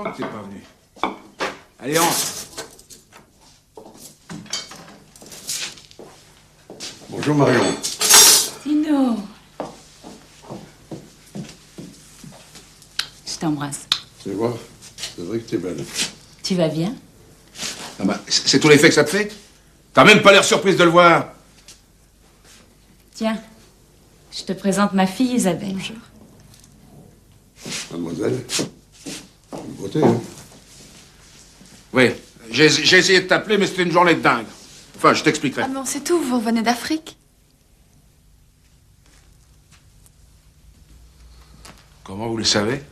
Que t'es pas venu. Allez, entre. Bonjour Marion. Tino. Je t'embrasse. Tu vois, c'est vrai que t'es belle. Tu vas bien? Ah bah, c'est tout l'effet que ça te fait? T'as même pas l'air surprise de le voir. Tiens, je te présente ma fille Isabelle. Bonjour. Mademoiselle. Une beauté, hein? Oui, j'ai essayé de t'appeler, mais c'était une journée de dingue. Enfin, je t'expliquerai. Ah bon, c'est tout, vous revenez d'Afrique? Comment vous le savez?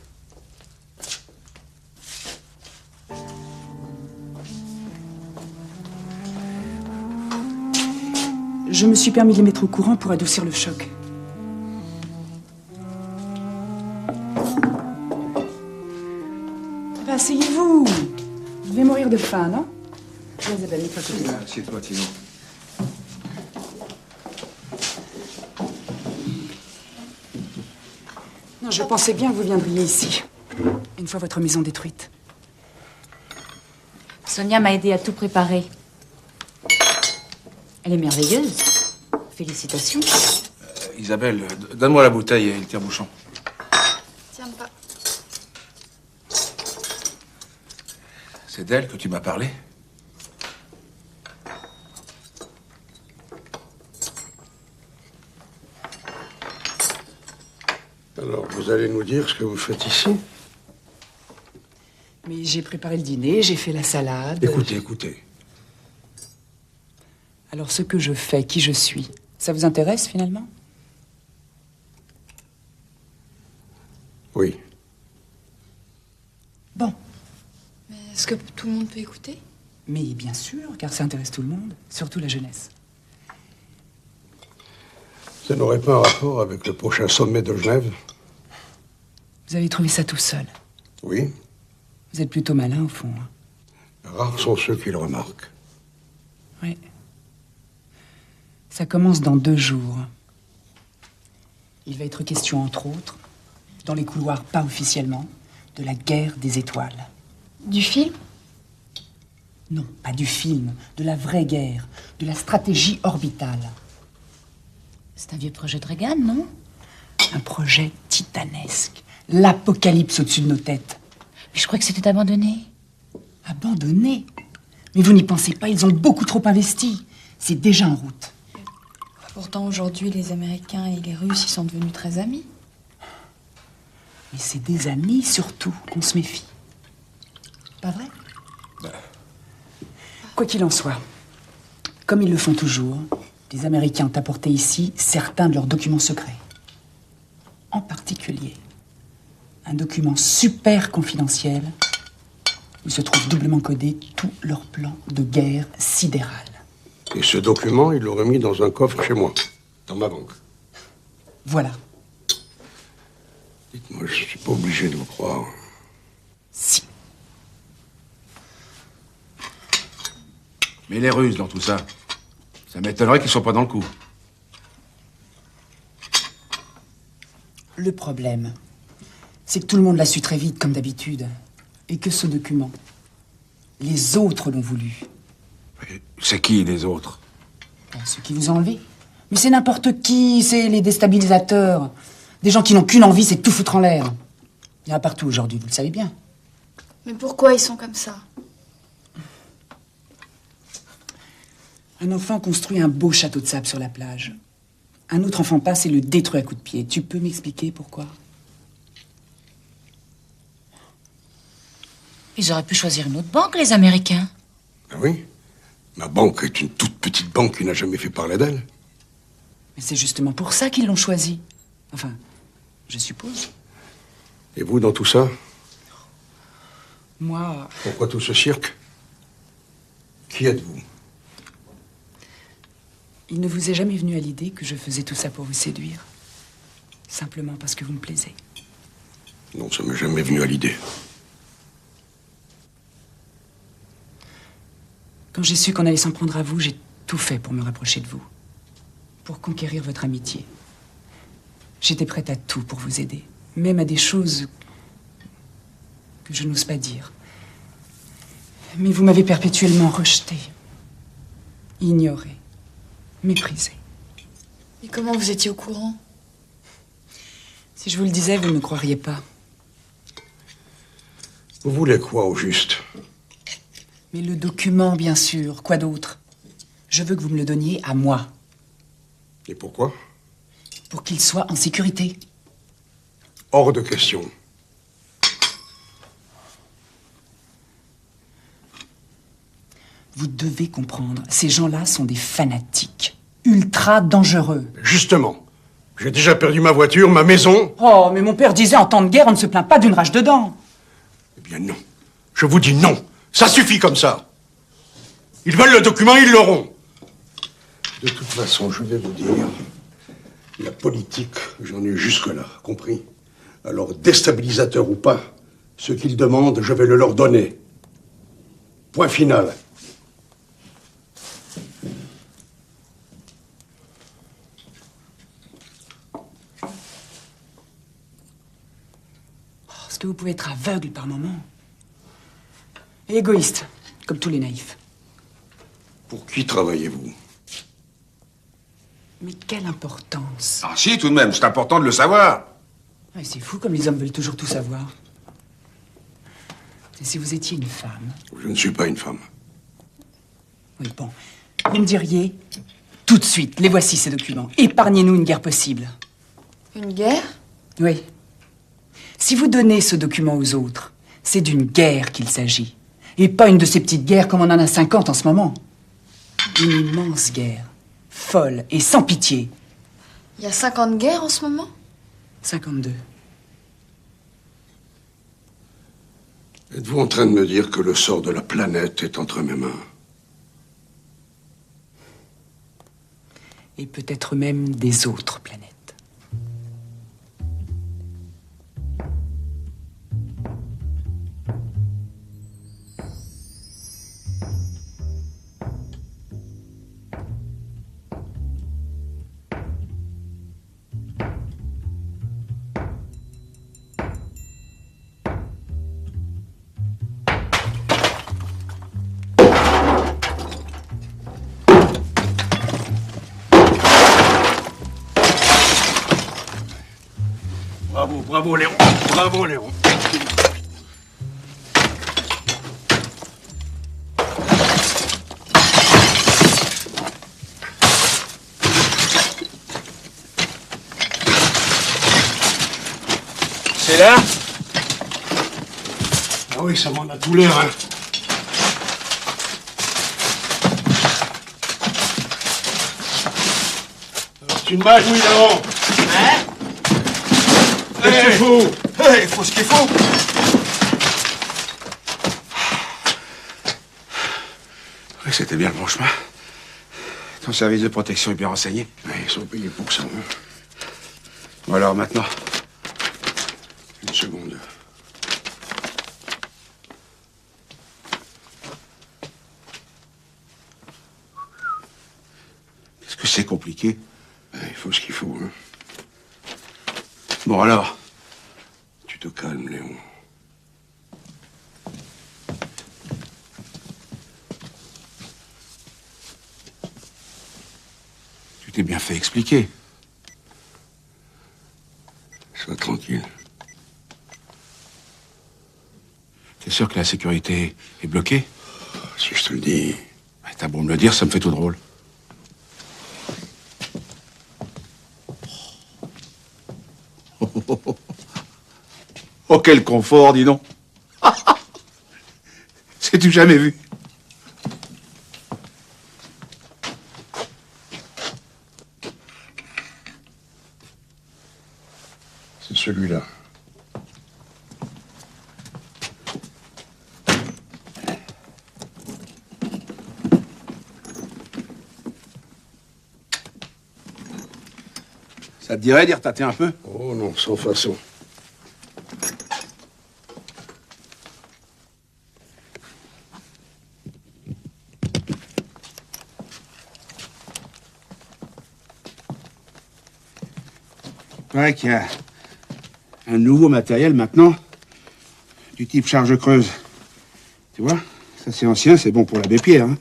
Je me suis permis de les mettre au courant pour adoucir le choc. Asseyez-vous. Je vais mourir de faim, non? Isabelle, mets-toi à côté. Assieds-toi, Tino. Non, je pensais bien que vous viendriez ici. Une fois votre maison détruite. Sonia m'a aidé à tout préparer. Elle est merveilleuse. Félicitations. Isabelle, donne-moi la bouteille et le tire-bouchon. Tiens pas. C'est d'elle que tu m'as parlé? Alors, vous allez nous dire ce que vous faites ici? Mais j'ai préparé le dîner, j'ai fait la salade. Écoutez. Alors, ce que je fais, qui je suis, ça vous intéresse finalement? Oui. Bon. Mais est-ce que tout le monde peut écouter? Mais bien sûr, car ça intéresse tout le monde, surtout la jeunesse. Ça n'aurait pas un rapport avec le prochain sommet de Genève? Vous avez trouvé ça tout seul? Oui. Vous êtes plutôt malin, au fond. Hein. Rares sont ceux qui le remarquent. Oui. Ça commence dans 2 jours. Il va être question, entre autres, dans les couloirs pas officiellement, de la guerre des étoiles. Du film? Non, pas du film, de la vraie guerre, de la stratégie orbitale. C'est un vieux projet de Reagan, non? Un projet titanesque. L'apocalypse au-dessus de nos têtes. Mais je crois que c'était abandonné. Abandonné? Mais vous n'y pensez pas, ils ont beaucoup trop investi. C'est déjà en route. Pourtant, aujourd'hui, les Américains et les Russes, ils sont devenus très amis. Mais c'est des amis, surtout, qu'on se méfie. Pas vrai? Quoi qu'il en soit, comme ils le font toujours, les Américains ont apporté ici certains de leurs documents secrets. En particulier, un document super confidentiel où se trouvent doublement codés tous leurs plans de guerre sidérale. Et ce document, il l'aurait mis dans un coffre chez moi, dans ma banque. Voilà. Dites-moi, je suis pas obligé de vous croire. Si. Mais les Russes dans tout ça, ça m'étonnerait qu'ils soient pas dans le coup. Le problème, c'est que tout le monde l'a su très vite, comme d'habitude. Et que ce document, les autres l'ont voulu. C'est qui, les autres? Ceux qui vous ont enlevé. Mais c'est n'importe qui, c'est les déstabilisateurs. Des gens qui n'ont qu'une envie, c'est de tout foutre en l'air. Il y en a partout aujourd'hui, vous le savez bien. Mais pourquoi ils sont comme ça? Un enfant construit un beau château de sable sur la plage. Un autre enfant passe et le détruit à coups de pied. Tu peux m'expliquer pourquoi? Ils auraient pu choisir une autre banque, les Américains. Ah oui? Ma banque est une toute petite banque qui n'a jamais fait parler d'elle. Mais c'est justement pour ça qu'ils l'ont choisi. Enfin, je suppose. Et vous, dans tout ça? Moi... Pourquoi tout ce cirque? Qui êtes-vous? Il ne vous est jamais venu à l'idée que je faisais tout ça pour vous séduire? Simplement parce que vous me plaisez? Non, ça m'est jamais venu à l'idée. Quand j'ai su qu'on allait s'en prendre à vous, j'ai tout fait pour me rapprocher de vous. Pour conquérir votre amitié. J'étais prête à tout pour vous aider. Même à des choses que je n'ose pas dire. Mais vous m'avez perpétuellement rejetée. Ignorée. Méprisée. Et comment vous étiez au courant? Si je vous le disais, vous ne me croiriez pas. Vous voulez quoi, au juste? Mais le document, bien sûr. Quoi d'autre? Je veux que vous me le donniez à moi. Et pourquoi? Pour qu'il soit en sécurité. Hors de question. Vous devez comprendre, ces gens-là sont des fanatiques. Ultra dangereux. Justement. J'ai déjà perdu ma voiture, ma maison. Oh, mais mon père disait, en temps de guerre, on ne se plaint pas d'une rage de dents. Eh bien non. Je vous dis non. Ça suffit comme ça. Ils veulent le document, ils l'auront. De toute façon, je vais vous dire, la politique, j'en ai jusque-là, compris? Alors, déstabilisateur ou pas, ce qu'ils demandent, je vais le leur donner. Point final. Est-ce que vous pouvez être aveugle par moment? Et égoïste, comme tous les naïfs. Pour qui travaillez-vous? Mais quelle importance. Ah si, tout de même, c'est important de le savoir. Ouais, c'est fou comme les hommes veulent toujours tout savoir. Et si vous étiez une femme? Je ne suis pas une femme. Oui, bon. Vous me diriez, tout de suite, les voici ces documents. Épargnez-nous une guerre possible. Une guerre? Oui. Si vous donnez ce document aux autres, c'est d'une guerre qu'il s'agit. Et pas une de ces petites guerres comme on en a 50 en ce moment. Une immense guerre. Folle et sans pitié. Il y a 50 guerres en ce moment? 52. Êtes-vous en train de me dire que le sort de la planète est entre mes mains? Et peut-être même des autres planètes. Bravo, bravo Léon, bravo Léon. C'est là? Ah oui, ça m'en a tout l'air, hein. C'est une bâche, oui, Léon. Hein? Qu'est-ce qu'il faut? Il faut ce qu'il faut. Oui, c'était bien le bon chemin. Ton service de protection est bien renseigné. Oui, ils sont payés pour ça. Hein. Bon alors maintenant. Une seconde. Qu'est-ce que c'est compliqué? Il faut ce qu'il faut. Hein. Bon alors. Tu te calmes, Léon. Tu t'es bien fait expliquer. Sois tranquille. T'es sûr que la sécurité est bloquée? Si je te le dis. T'as beau me le dire, ça me fait tout drôle. Oh, quel confort, dis donc. C'est-tu jamais vu? C'est celui-là. Ça te dirait d'y retâter un peu? Oh non, sans façon. Ouais, qu'il y a un nouveau matériel maintenant, du type charge creuse. Tu vois? Ça c'est ancien, c'est bon pour l'abbé Pierre. Hein?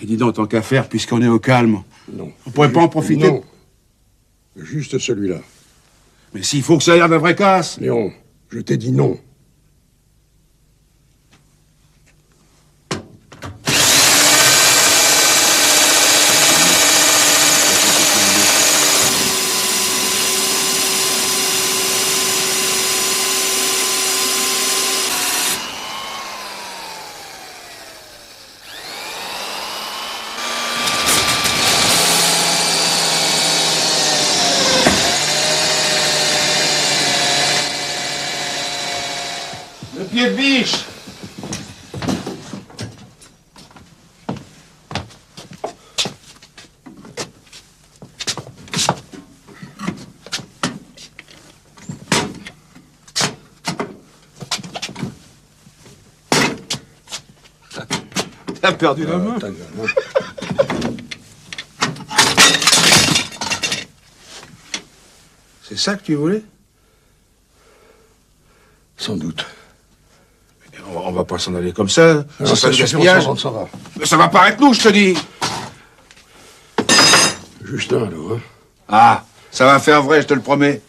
Et dis donc, tant qu'à faire, puisqu'on est au calme, non. On pourrait pas en profiter? Non. Juste celui-là. Mais s'il faut que ça aille à la vraie casse. Léon, je t'ai dit non. Pied de biche! T'as perdu la main? C'est ça que tu voulais? Sans doute. On va pas s'en aller comme ça. Alors, C'est pas ça du gaspillage. ça va. Mais ça va pas avec nous, je te dis. Juste un, alors, hein. Ah, ça va faire vrai, je te le promets.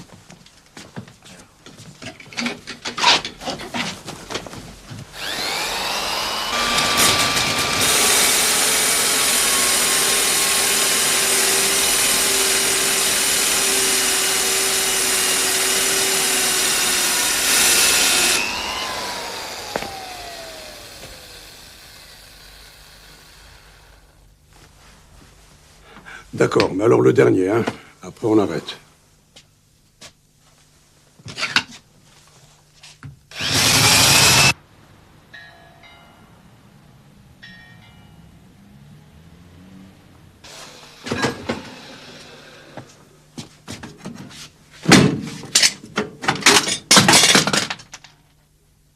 D'accord, mais alors le dernier, hein. Après, on arrête.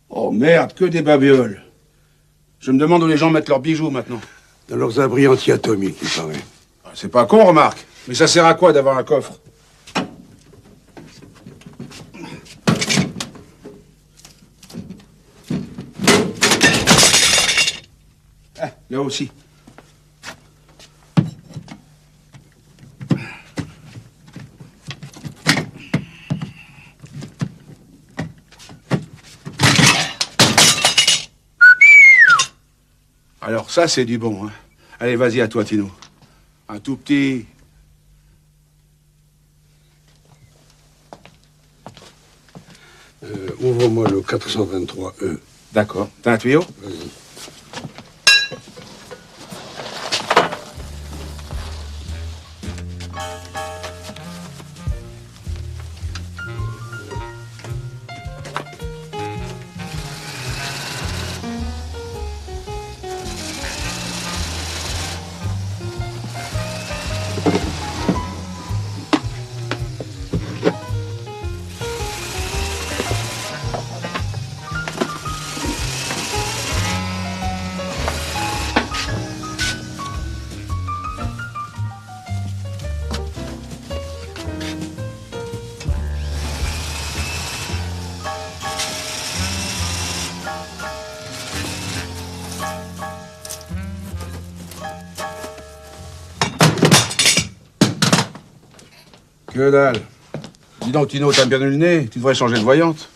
Oh merde, que des babioles. Je me demande où les gens mettent leurs bijoux maintenant. Dans leurs abris anti-atomiques, il paraît. C'est pas con, remarque. Mais ça sert à quoi d'avoir un coffre? Ah, là aussi. Alors ça, c'est du bon, hein. Allez, vas-y, à toi, Tino. Un tout petit... Ouvre-moi le 423E. D'accord. T'as un tuyau? Vas-y. Que dalle. Dis donc, Tino, t'as bien eu le nez. Tu devrais changer de voyante.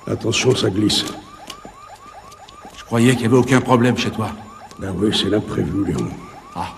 Attention, ça glisse. Je croyais qu'il n'y avait aucun problème chez toi. Ben oui, c'est l'imprévu, Léon. Ah.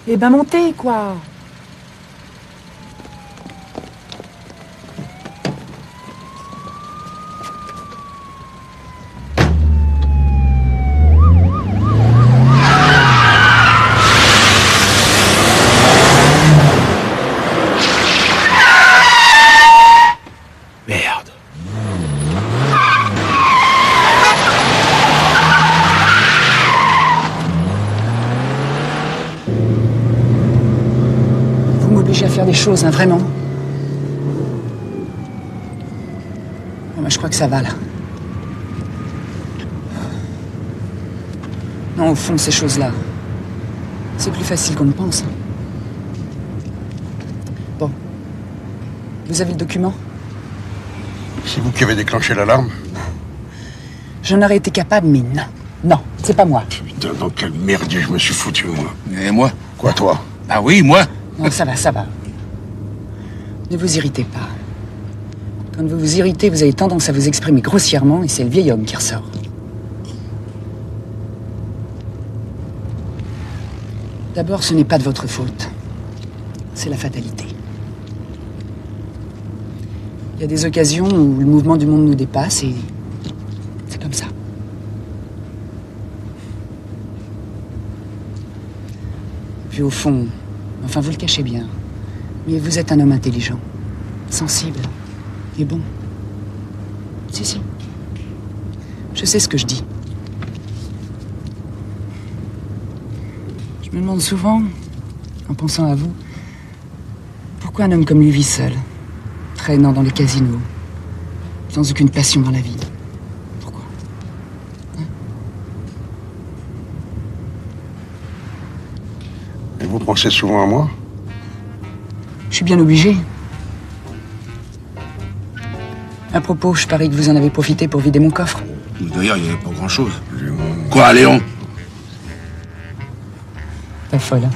Eh ben montez, quoi. Merde. Vous m'obligez à faire des choses, hein, vraiment. Bon, bah, je crois que ça va, là. Non, au fond, ces choses-là, c'est plus facile qu'on ne pense. Hein. Bon. Vous avez le document? C'est vous qui avez déclenché l'alarme? J'en aurais été capable, mais non. Non, c'est pas moi. Putain, dans quel merdier je me suis foutu, moi. Et moi? Quoi, toi? Ah oui, moi? Non, ça va, ça va. Ne vous irritez pas. Quand vous vous irritez, vous avez tendance à vous exprimer grossièrement et c'est le vieil homme qui ressort. D'abord, ce n'est pas de votre faute. C'est la fatalité. Il y a des occasions où le mouvement du monde nous dépasse et c'est comme ça. Puis au fond, enfin vous le cachez bien, mais vous êtes un homme intelligent, sensible et bon. Si, si. Je sais ce que je dis. Je me demande souvent, en pensant à vous, pourquoi un homme comme lui vit seul, traînant dans les casinos, sans aucune passion dans la vie. Pourquoi? Hein? Et vous pensez souvent à moi? Je suis bien obligé. À propos, je parie que vous en avez profité pour vider mon coffre. D'ailleurs, il n'y avait pas grand-chose. Quoi, Léon? Pas folle, hein?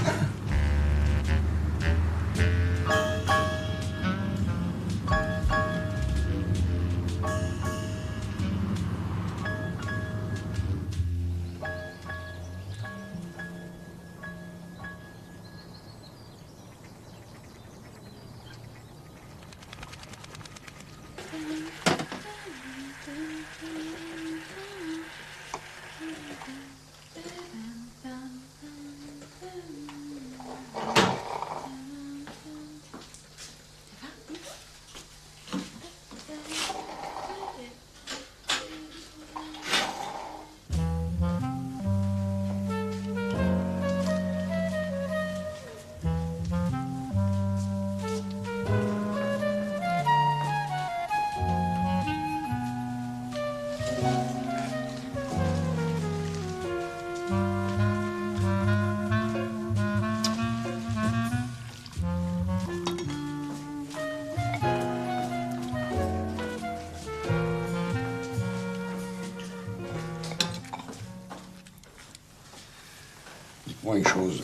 Dites-moi une chose.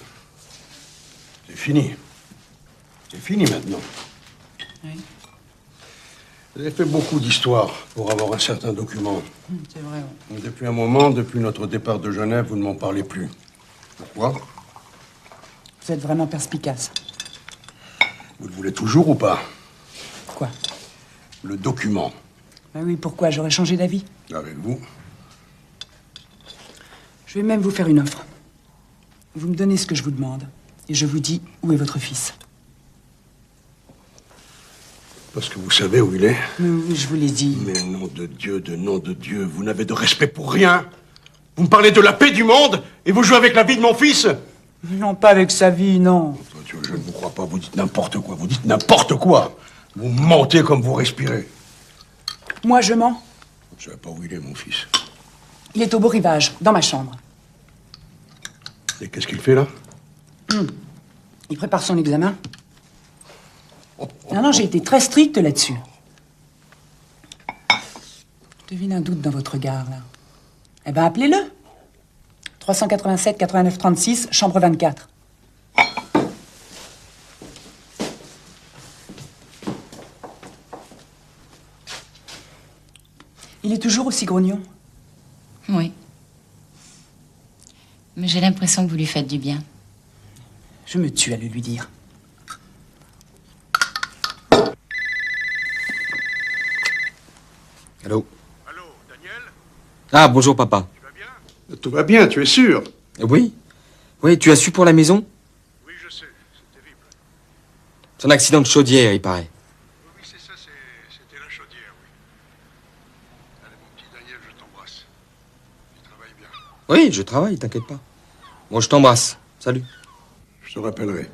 C'est fini. C'est fini maintenant. Oui. Vous avez fait beaucoup d'histoires pour avoir un certain document. C'est vrai. Oui. Depuis un moment, depuis notre départ de Genève, vous ne m'en parlez plus. Pourquoi? Vous êtes vraiment perspicace. Vous le voulez toujours ou pas? Quoi? Le document. Ben oui, pourquoi? J'aurais changé d'avis. Avec vous? Je vais même vous faire une offre. Vous me donnez ce que je vous demande, et je vous dis où est votre fils. Parce que vous savez où il est? Oui, je vous l'ai dit. Mais nom de Dieu, vous n'avez de respect pour rien. Vous me parlez de la paix du monde, et vous jouez avec la vie de mon fils? Non, pas avec sa vie, non. Je ne vous crois pas, vous dites n'importe quoi, vous dites n'importe quoi. Vous mentez comme vous respirez. Moi, je mens. Vous ne savez pas où il est, mon fils. Il est au beau rivage, dans ma chambre. Et qu'est-ce qu'il fait là? Il prépare son examen. Non, j'ai été très stricte là-dessus. Je devine un doute dans votre regard, là. Eh ben, appelez-le. 387 89 36, chambre 24. Il est toujours aussi grognon. Oui. Mais j'ai l'impression que vous lui faites du bien. Je me tue à le lui dire. Allô? Allô, Daniel? Ah, bonjour, papa. Tout va bien, tu es sûr? Oui. Oui, tu as su pour la maison? Oui, je sais. C'est terrible. C'est un accident de chaudière, il paraît. Oui, c'est ça, c'était la chaudière, oui. Allez, mon petit Daniel, je t'embrasse. Tu travailles bien. Oui, je travaille, t'inquiète pas. Bon, je t'embrasse. Salut. Je te rappellerai.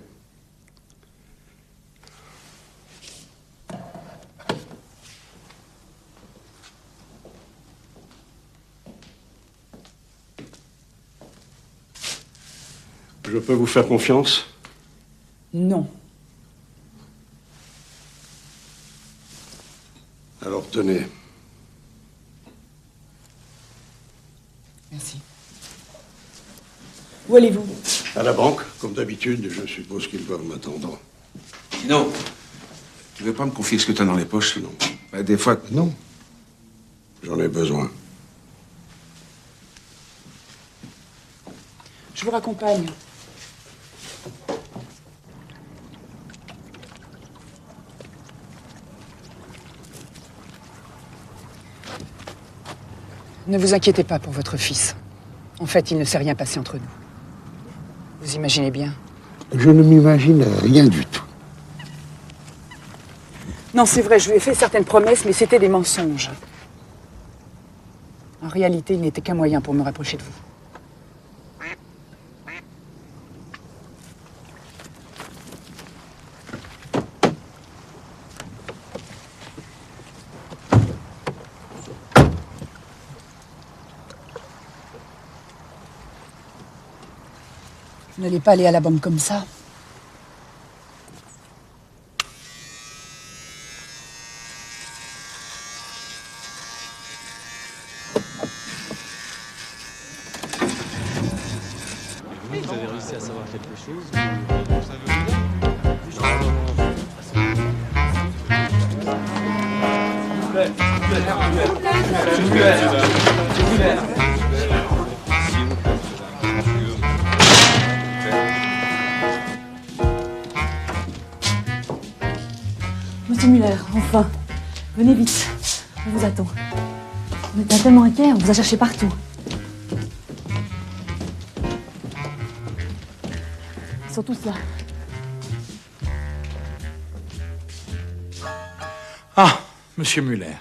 Je peux vous faire confiance? Non. Alors tenez. Merci. Où allez-vous? À la banque, comme d'habitude, je suppose qu'ils doivent m'attendre. Non. Tu veux pas me confier ce que t'as dans les poches? Non. Bah, des fois... Non. J'en ai besoin. Je vous raccompagne. Ne vous inquiétez pas pour votre fils. En fait, il ne s'est rien passé entre nous. Vous imaginez bien? Je ne m'imagine rien du tout. Non, c'est vrai, je lui ai fait certaines promesses, mais c'était des mensonges. En réalité, il n'était qu'un moyen pour me rapprocher de vous. Vous n'allez pas aller à la banque comme ça. Vous avez réussi à savoir quelque chose? Monsieur Muller, enfin. Venez vite. On vous attend. On était tellement inquiets, on vous a cherché partout. Ils sont tous là. Ah, Monsieur Muller.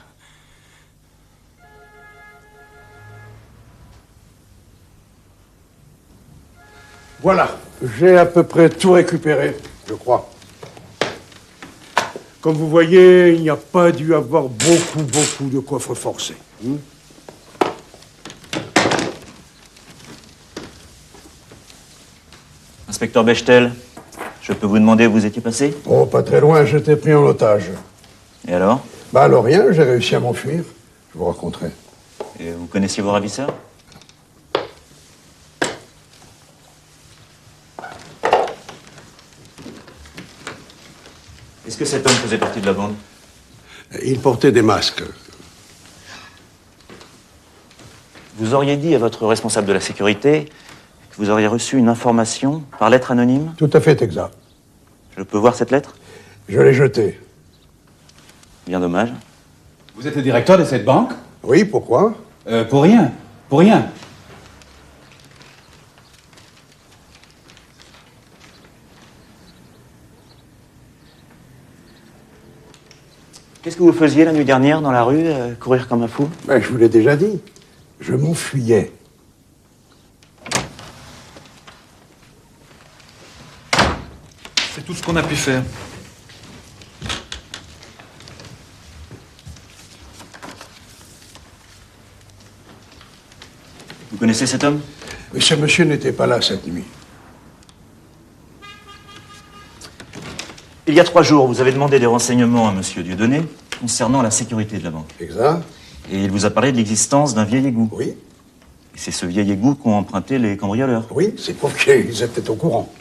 Voilà, j'ai à peu près tout récupéré, je crois. Comme vous voyez, il n'y a pas dû avoir beaucoup de coffres forcés. Inspecteur Bechtel, je peux vous demander où vous étiez passé? Oh, pas très loin, j'étais pris en otage. Et alors? Bah alors rien, j'ai réussi à m'enfuir. Je vous raconterai. Et vous connaissiez vos ravisseurs? Est-ce que cet homme faisait partie de la bande? Il portait des masques. Vous auriez dit à votre responsable de la sécurité que vous auriez reçu une information par lettre anonyme? Tout à fait exact. Je peux voir cette lettre? Je l'ai jetée. Bien dommage. Vous êtes le directeur de cette banque? Oui, pourquoi? Pour rien. Pour rien. Qu'est-ce que vous faisiez la nuit dernière dans la rue, courir comme un fou? Ben, je vous l'ai déjà dit. Je m'enfuyais. C'est tout ce qu'on a pu faire. Vous connaissez cet homme? Mais ce monsieur n'était pas là cette nuit. Il y a 3 jours, vous avez demandé des renseignements à monsieur Dieudonné concernant la sécurité de la banque. Exact. Et il vous a parlé de l'existence d'un vieil égout. Oui. Et c'est ce vieil égout qu'ont emprunté les cambrioleurs. Oui, c'est pour qu'ils étaient au courant.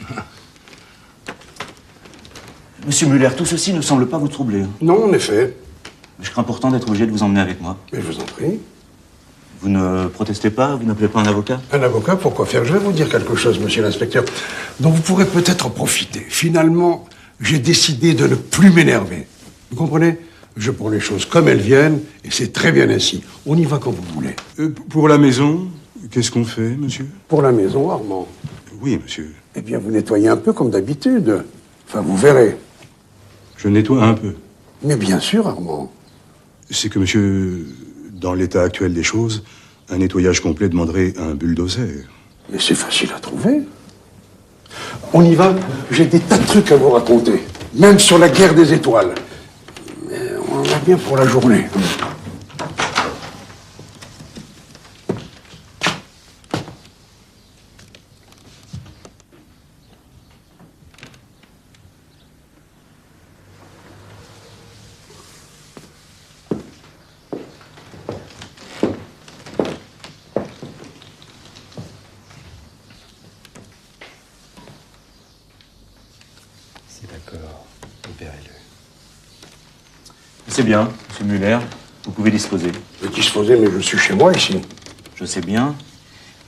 Monsieur Muller, tout ceci ne semble pas vous troubler. Non, en effet. Je crains pourtant d'être obligé de vous emmener avec moi. Mais je vous en prie. Vous ne protestez pas? Vous n'appelez pas un avocat? Un avocat, pourquoi faire? Je vais vous dire quelque chose, monsieur l'inspecteur, dont vous pourrez peut-être en profiter. Finalement, j'ai décidé de ne plus m'énerver. Vous comprenez? Je prends les choses comme elles viennent, et c'est très bien ainsi. On y va quand vous voulez. Pour la maison, qu'est-ce qu'on fait, monsieur? Pour la maison, Armand. Oui, monsieur. Eh bien, vous nettoyez un peu comme d'habitude. Enfin, vous verrez. Je nettoie un peu. Mais bien sûr, Armand. C'est que, monsieur, dans l'état actuel des choses, un nettoyage complet demanderait un bulldozer. Mais c'est facile à trouver. On y va. J'ai des tas de trucs à vous raconter. Même sur la guerre des étoiles. Mais on en a bien pour la journée. C'est bien, monsieur Muller. Vous pouvez disposer. Je vais disposer, mais je suis chez moi ici. Je sais bien.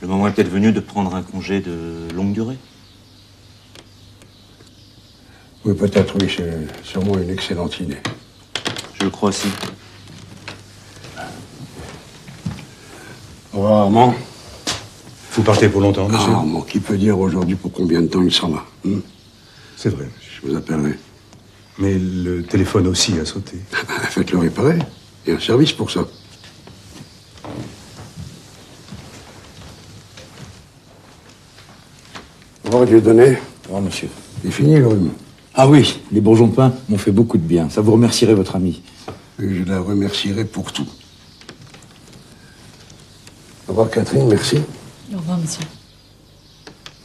Le moment est peut-être venu de prendre un congé de longue durée. Oui, peut-être, oui, c'est sûrement une excellente idée. Je le crois aussi. Au revoir, Armand. Vous partez pour longtemps, monsieur? Armand, qui peut dire aujourd'hui pour combien de temps il s'en va? C'est vrai. Je vous appellerai. Mais le téléphone aussi a sauté. Faites-le réparer. Il y a un service pour ça. Au revoir, Dieudonné. Au revoir, monsieur. C'est fini, le rhume. Ah oui, les bourgeons de pain m'ont fait beaucoup de bien. Ça vous remercierait votre ami. Et je la remercierai pour tout. Au revoir, Catherine, merci. Au revoir, monsieur.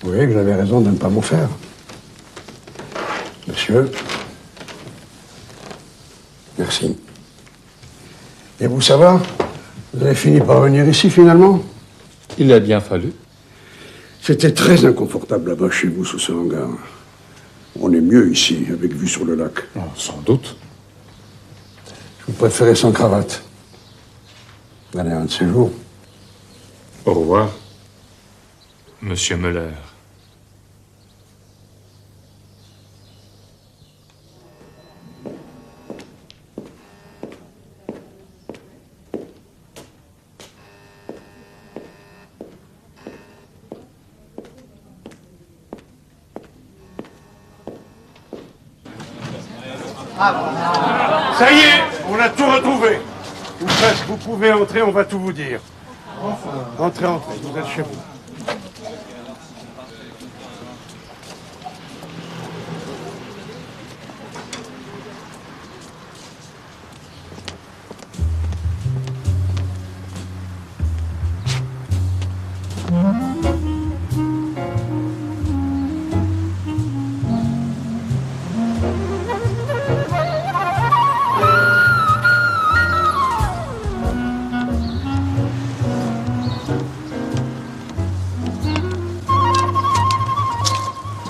Vous voyez que j'avais raison de ne pas m'en faire. Monsieur. Merci. Et vous, ça va? Vous avez fini par venir ici, finalement? Il a bien fallu. C'était très inconfortable là-bas, chez vous, sous ce hangar. On est mieux ici, avec vue sur le lac. Oh, sans doute. Je vous préférais sans cravate. Allez, un de ces jours. Au revoir, monsieur Muller. Ça y est, on a tout retrouvé. Ou presque, vous pouvez entrer, on va tout vous dire. Entrez, entrez, vous êtes chez vous.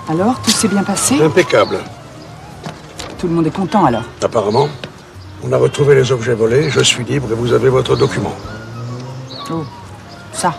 Alors, tout s'est bien passé? Impeccable. Tout le monde est content alors. Apparemment, on a retrouvé les objets volés, je suis libre et vous avez votre document. Oh, ça.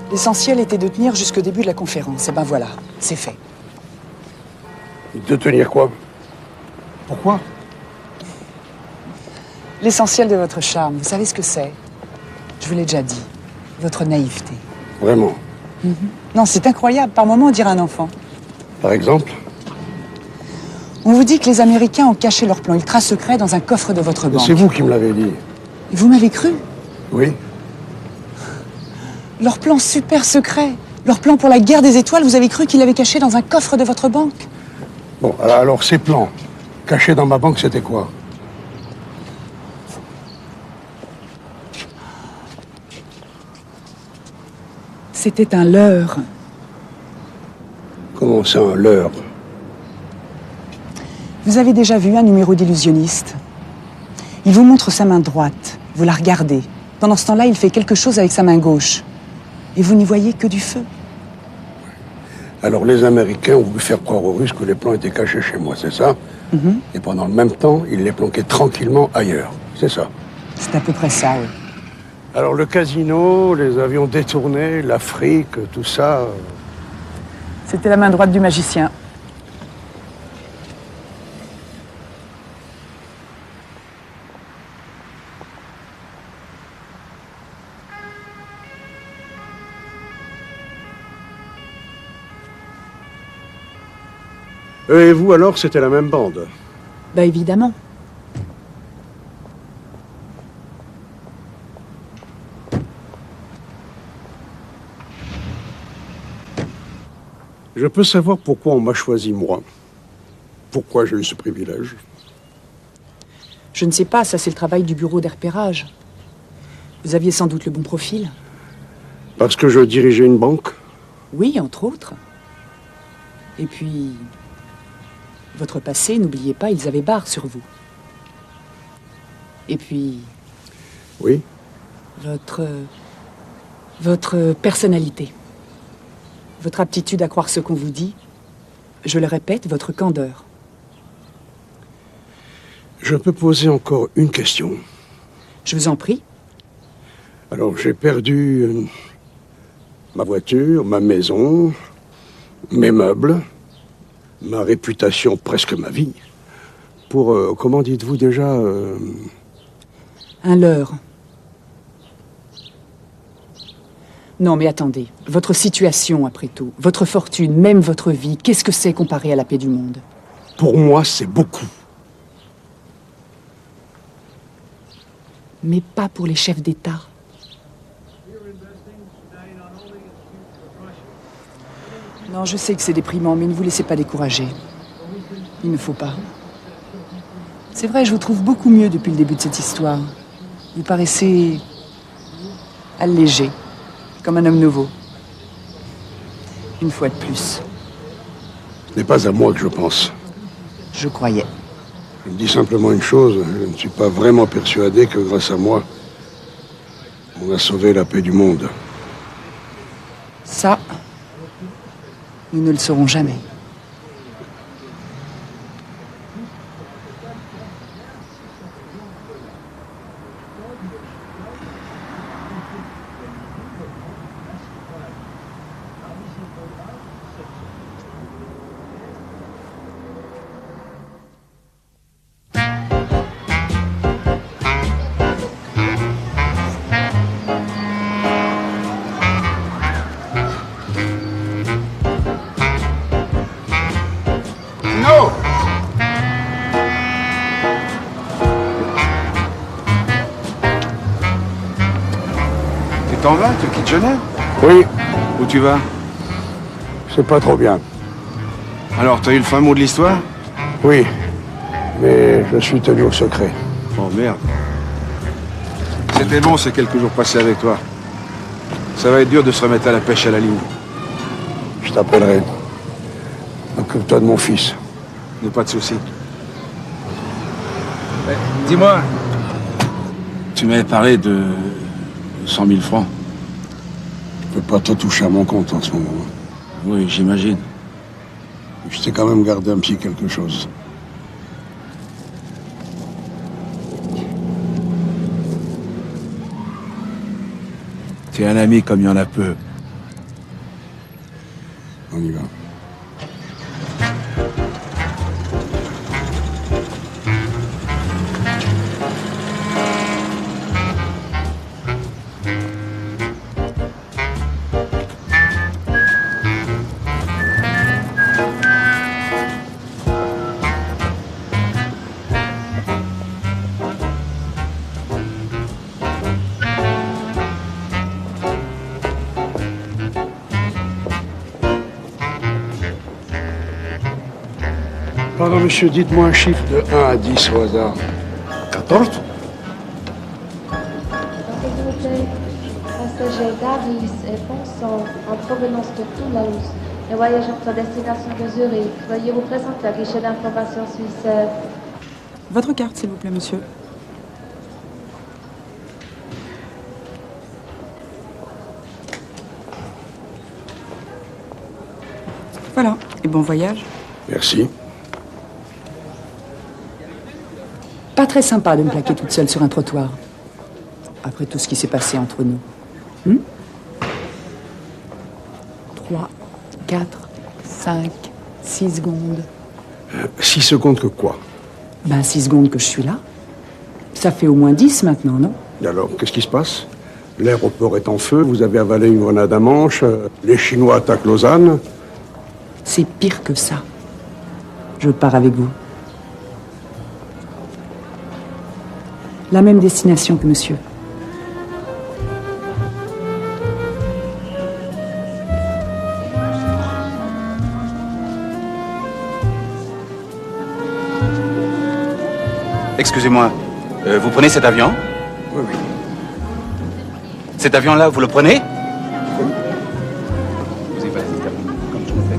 L'essentiel était de tenir jusqu'au début de la conférence. Et ben voilà, c'est fait. De tenir quoi? Pourquoi? L'essentiel de votre charme, vous savez ce que c'est? Je vous l'ai déjà dit. Votre naïveté. Vraiment? Non, c'est incroyable. Par moments, on dirait un enfant. Par exemple? On vous dit que les Américains ont caché leur plan ultra secret dans un coffre de votre banque. C'est vous qui me l'avez dit. Et vous m'avez cru? Oui. Leur plan super secret. Leur plan pour la guerre des étoiles, vous avez cru qu'ils l'avaient caché dans un coffre de votre banque? Bon, alors ces plans, cachés dans ma banque, c'était quoi? C'était un leurre. Comment ça, un leurre? Vous avez déjà vu un numéro d'illusionniste? Il vous montre sa main droite. Vous la regardez. Pendant ce temps-là, il fait quelque chose avec sa main gauche. Et vous n'y voyez que du feu. Alors les Américains ont voulu faire croire aux Russes que les plans étaient cachés chez moi, c'est ça? Et pendant le même temps, ils les planquaient tranquillement ailleurs, c'est ça? C'est à peu près ça, oui. Alors le casino, les avions détournés, l'Afrique, tout ça... C'était la main droite du magicien. Et vous alors, c'était la même bande? Bah évidemment. Je peux savoir pourquoi on m'a choisi moi? Pourquoi j'ai eu ce privilège? Je ne sais pas, ça c'est le travail du bureau des repérages. Vous aviez sans doute le bon profil. Parce que je dirigeais une banque? Oui, entre autres. Et puis... Votre passé, n'oubliez pas, ils avaient barre sur vous. Et puis... Oui? Votre personnalité. Votre aptitude à croire ce qu'on vous dit. Je le répète, votre candeur. Je peux poser encore une question? Je vous en prie. Alors, j'ai perdu ma voiture, ma maison, mes meubles, ma réputation, presque ma vie, pour, comment dites-vous déjà Un leurre. Non, mais attendez. Votre situation, après tout, votre fortune, même votre vie, qu'est-ce que c'est comparé à la paix du monde? Pour moi, c'est beaucoup. Mais pas pour les chefs d'État. Non, je sais que c'est déprimant, mais ne vous laissez pas décourager. Il ne faut pas. C'est vrai, je vous trouve beaucoup mieux depuis le début de cette histoire. Vous paraissez allégé, comme un homme nouveau. Une fois de plus. Ce n'est pas à moi que je pense. Je croyais. Je me dis simplement une chose, je ne suis pas vraiment persuadé que grâce à moi, on a sauvé la paix du monde. Ça, nous ne le saurons jamais. Tu t'en vas? Tu quittes Genève? Oui. Où tu vas? C'est pas trop bien. Alors, t'as eu le fin mot de l'histoire? Oui, mais je suis tenu au secret. Oh merde. C'était bon ces quelques jours passés avec toi. Ça va être dur de se remettre à la pêche à la ligne. Je t'appellerai. Occupe-toi de mon fils. N'ai pas de soucis. Dis-moi, tu m'avais parlé de 100 000 francs. Je peux pas te toucher à mon compte en ce moment. Oui, j'imagine. Je t'ai quand même gardé un petit quelque chose. Tu es un ami comme il y en a peu. On y va. Pardon, monsieur, dites-moi un chiffre de 1 à 10 au hasard. 14? Passagers d'Aris et Ponson en provenance de Toulouse et voyageant pour destination de Zurich, veuillez vous présenter à guichet d'information suisse. Votre carte, s'il vous plaît, monsieur. Voilà, et bon voyage. Merci. Pas très sympa de me plaquer toute seule sur un trottoir. Après tout ce qui s'est passé entre nous. 3, 4, 5, 6 secondes. 6 secondes que quoi? Ben, 6 secondes que je suis là. Ça fait au moins 10 maintenant, non? Et alors, qu'est-ce qui se passe? L'aéroport est en feu, vous avez avalé une grenade à manche, les Chinois attaquent Lausanne. C'est pire que ça. Je pars avec vous. La même destination que monsieur. Excusez-moi, vous prenez cet avion? Oui, oui. Cet avion-là, vous le prenez? Vous y allez, comme je le fais.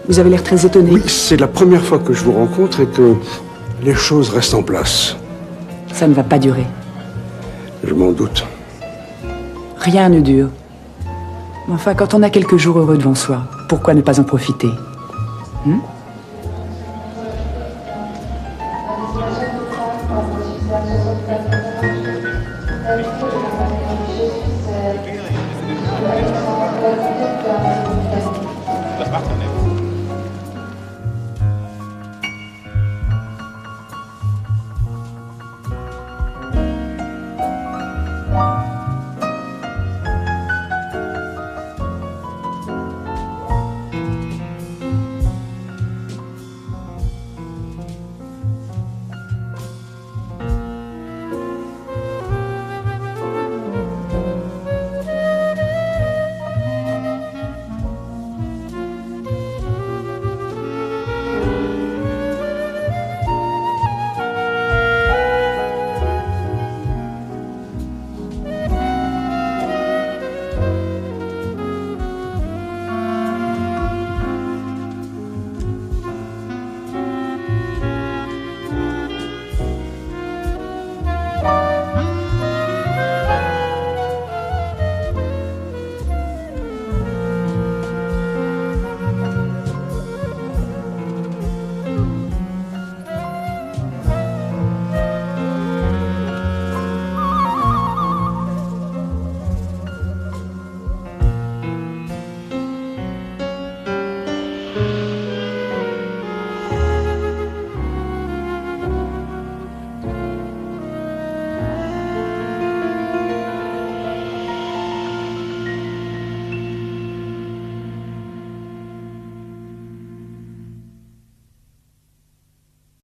Vous avez l'air très étonné. Oui, c'est la première fois que je vous rencontre et que les choses restent en place. Ça ne va pas durer. Je m'en doute. Rien ne dure. Mais enfin, quand on a quelques jours heureux devant soi, pourquoi ne pas en profiter?